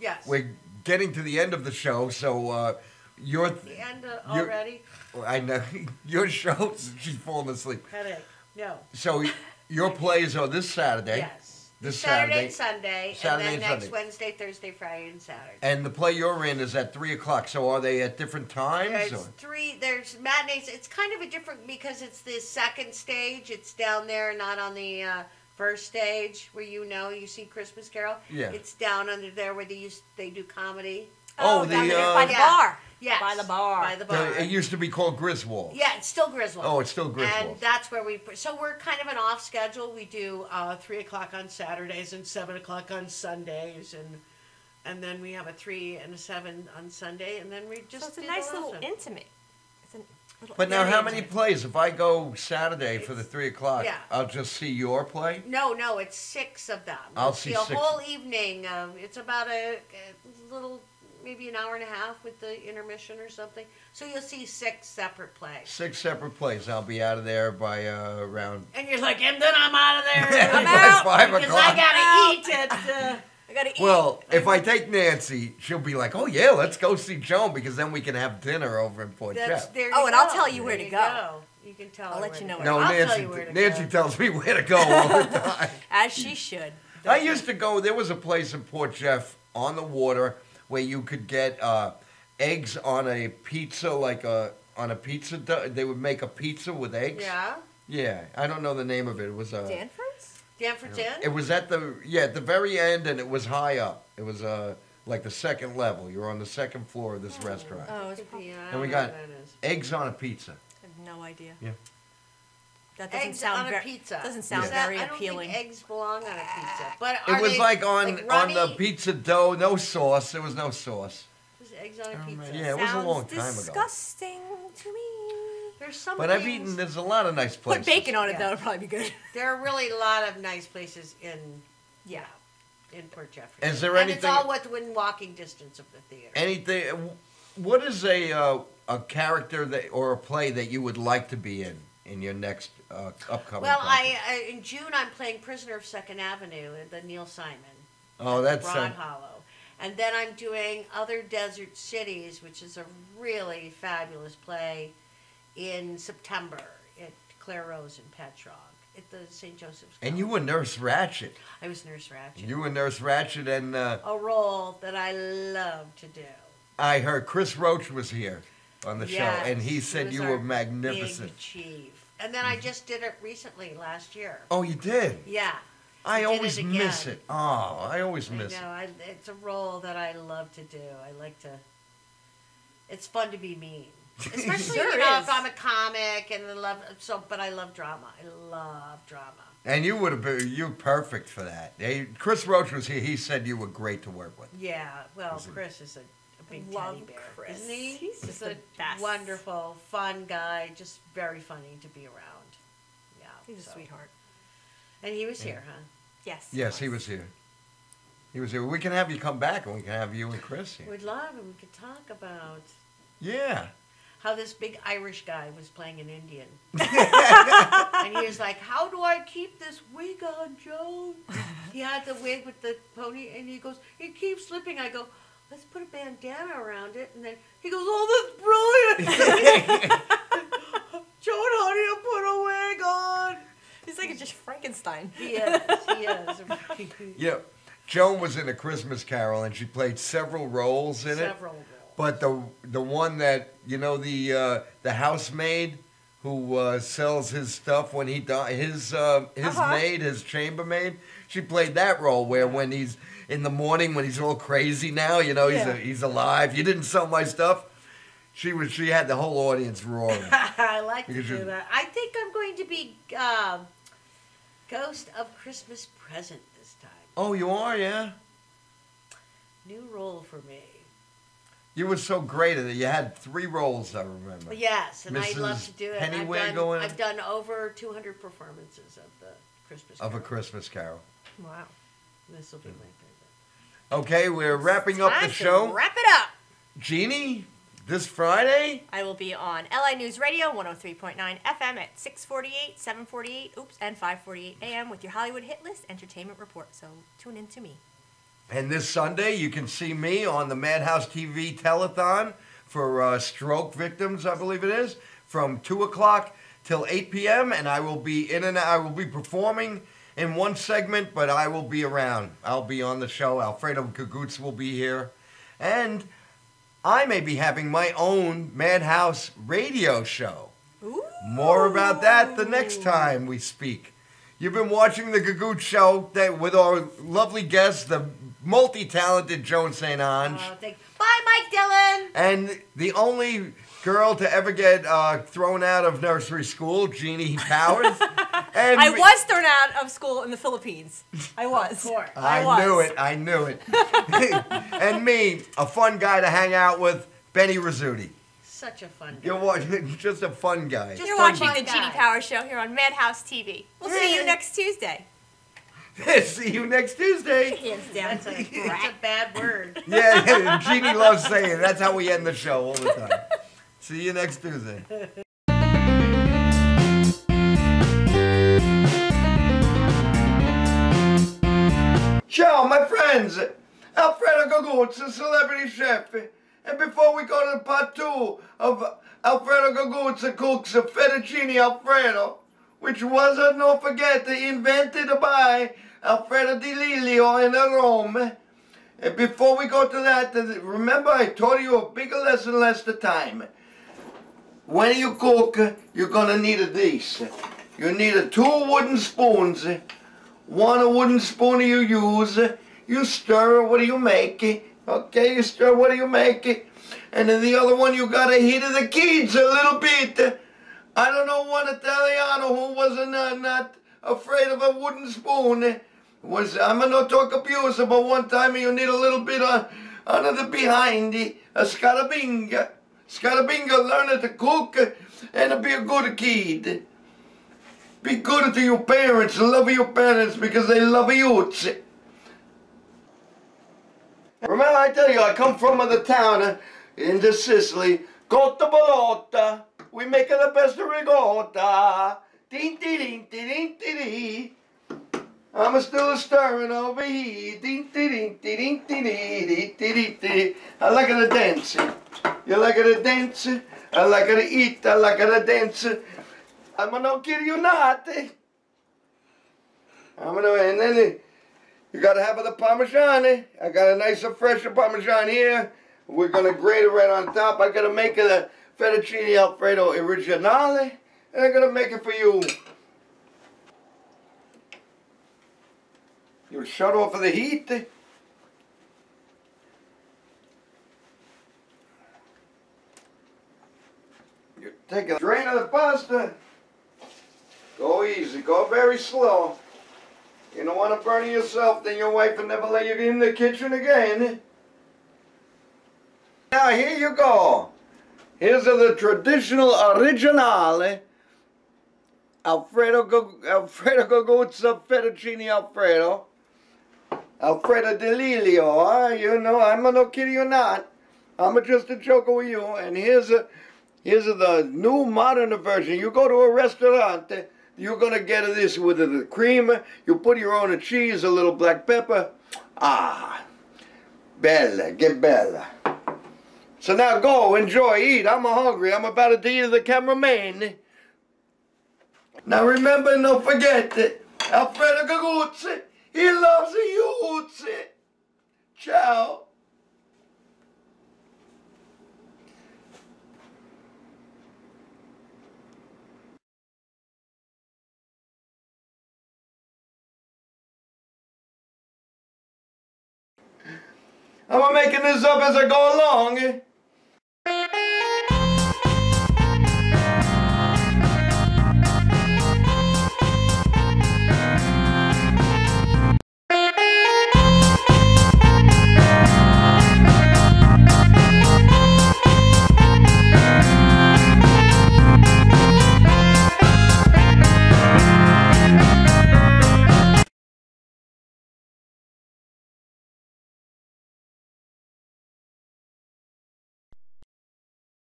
Yes. we're getting to the end of the show. So your The end already. I know your show. She's falling asleep. Headache. No. So your plays are this Saturday. Yes. This Saturday Saturday. and Sunday, Saturday and and then next Sunday. Wednesday, Thursday, Friday, and Saturday. And the play you're in is at 3:00. So are they at different times? There's or? there's matinees. It's kind of a different because it's the second stage. It's down there, not on the first stage where you see Christmas Carol. Yeah. It's down under there where they do comedy. Oh, down the there by the bar. Yes. By the bar. By the bar. It used to be called Griswold. Yeah, it's still Griswold. Oh, it's still Griswold. And that's where so we're kind of an off schedule. We do 3:00 on Saturdays and 7:00 on Sundays, and then we have a 3 and a 7 on Sunday, and then we just So it's a do nice the little last one. intimate. It's a little But now, very how many intimate. plays? If I go Saturday for the 3:00, yeah. I'll just see your play. No, it's 6 of them. I'll It's see a 6. whole evening. It's about a little, maybe an hour and a half with the intermission or something. So you'll see 6 separate plays. 6 separate plays. I'll be out of there by around. And you're like, and then I'm out of there. I'm out. 5 because o'clock. I gotta eat at. I gotta eat. Well, if I take Nancy, she'll be like, "Oh yeah, let's go see Joan," because then we can have dinner over in Port Jeff. Oh, and I'll tell you where to go. You can tell. I'll let you know where No, to go. I'll tell you where to Nancy go. tells me where to go all the time. As she should. I used to go. There was a place in Port Jeff on the water where you could get eggs on a pizza, on a pizza. They would make a pizza with eggs. Yeah. Yeah, I don't know the name of it. It was Danforth's? Danforth's Inn? It was at the very end, and it was high up. It was like the second level. You're on the second floor of this restaurant. Oh, Could be, I And don't we know got what that is. eggs on a pizza. I have no idea. Yeah. That doesn't eggs sound on a very, pizza. Doesn't sound Yeah. very I don't appealing. think eggs belong on a pizza. But It are was they, like on runny? the pizza dough, no sauce. There was no sauce. Was eggs on a pizza? Yeah, it was a long time ago. Disgusting to me. There's some But I've things- eaten. There's a lot of nice places. Put bacon on it, that would probably be good. There are really a lot of nice places in Port Jefferson. Is there and it's anything- all within walking distance of the theater. Anything? What is a character that or a play that you would like to be in your next upcoming? Well, project? in June I'm playing Prisoner of Second Avenue at the Neil Simon. Oh, that's Broad Hollow. And then I'm doing Other Desert Cities, which is a really fabulous play, in September at Claire Rose in Patchogue at the St. Joseph's. And you were Nurse Ratchet. I was Nurse Ratchet. You were Nurse Ratchet, and A role that I love to do. I heard Chris Roach was here on the show, and he said was you our were magnificent. Big chief. And then I just did it recently, last year. Oh, you did? Yeah. I did always it miss again. it. Oh, I always I miss know, it. it's a role that I love to do. I like to. It's fun to be mean, especially Sure you know is. if I'm a comic and I love But I love drama. I love drama. And you would have been perfect for that. Chris Roach was here. He said you were great to work with. Yeah. Well, Chris is a big Love teddy bear, Chris. isn't he? He's just a the best. wonderful, fun guy. Just very funny to be around. Yeah. He's a sweetheart. And he was here, huh? Yes. Yes, he was here. He was here. We can have you come back, and we can have you and Chris here. We'd love, and we could talk about Yeah. how this big Irish guy was playing an Indian. And he was like, how do I keep this wig on, Joe? He had the wig with the pony, and he goes, it keeps slipping. I go, let's put a bandana around it. And then he goes, oh, that's brilliant. Joan, how do you put a wig on? He's like just Frankenstein. He is. He is. Yeah. Joan was in A Christmas Carol, and she played several roles in it. Several roles. But the one that, you know, the housemaid who sells his stuff when he dies, his maid, his chambermaid, she played that role where when he's in the morning when he's all crazy now, you know, he's alive. You didn't sell my stuff. She had the whole audience roaring. I like to Because do you- that. I think I'm going to be Ghost of Christmas Present this time. Oh, you are, yeah? New role for me. You were so great at it. You had 3 roles, I remember. Yes, and I Mrs. love to do it. Pennywiggle I've done over 200 performances of the Christmas of Carol. A Christmas Carol. Wow. This will be my favorite. Okay, we're wrapping up the Time to show. Wrap it up. Jeannie, this Friday? I will be on LI News Radio 103.9 FM at 6:48, 7:48, and 5:48 a.m. with your Hollywood Hit List Entertainment Report. So tune in to me. And this Sunday, you can see me on the Madhouse TV telethon for stroke victims, I believe it is, from 2 o'clock till 8 p.m. And I will be I will be performing in one segment, but I will be around. I'll be on the show. Alfredo Gagootz will be here. And I may be having my own Madhouse radio show. Ooh. More about that the next time we speak. You've been watching the Gagootz Show with our lovely guest, the multi-talented Joan St. Ange. Bye, Mike Dillon. And the only girl to ever get thrown out of nursery school, Jeannie Powers. And I was thrown out of school in the Philippines. I was. Of course. I knew it. And me, a fun guy to hang out with, Benny Rizzuti. Such a fun guy. You're watching, just a fun guy. You're watching the Jeannie Power Show here on Madhouse TV. We'll see you next Tuesday. See you next Tuesday. Hands down. That's a bad word. Yeah, Jeannie loves saying it. That's how we end the show all the time. See you next Tuesday. Ciao, my friends. Alfredo Gagootz, a celebrity chef. And before we go to part 2 of Alfredo Gagootz cooks fettuccine Alfredo, which was, don't forget, invented by Alfredo Di Lilio in Rome. And before we go to that, remember I told you a bigger lesson last time. When you cook, you're gonna need this. You need 2 wooden spoons. One wooden spoon you use. You stir, what do you make? Okay, you stir, what do you make? And then the other one, you gotta heat the kids a little bit. I don't know one Italiano who wasn't not afraid of a wooden spoon. I'm not talk abusive, but one time you need a little bit under the behind, a scarabinga. Scarabinga learn to cook and be a good kid. Be good to your parents, love your parents because they love you. Remember I tell you, I come from the town into Sicily, Cotta Bolota. We make the best ricotta. Ding ding ding ding ding. I'm still stirring over here. Ding ding ding ding ding ding ding. I like to dance. You like to dance? I like to eat. I like to dance. I'm gonna kill you not. And then you gotta have the Parmesan. I got a nice fresh Parmesan here. We're gonna grate it right on top. I gotta make the fettuccine Alfredo originale, and I'm gonna make it for you. You shut off the heat. You take a drain of the pasta. Go easy, go very slow. You don't want to burn yourself, then your wife will never let you in the kitchen again. Now here you go. Here's the traditional originale Alfredo Gagootz fettuccine Alfredo. Alfredo Delilio, you know, I'm no kidding you not. I'm just a joker with you. And here's the new modern version. You go to a restaurant, you're gonna get this with the cream. You put your own cheese, a little black pepper. Ah, bella, che bella. So now go, enjoy, eat. I'm hungry. I'm about to eat the cameraman. Now remember, and don't forget, Alfredo Gagootz, he loves you. Ciao. I'm making this up as I go along.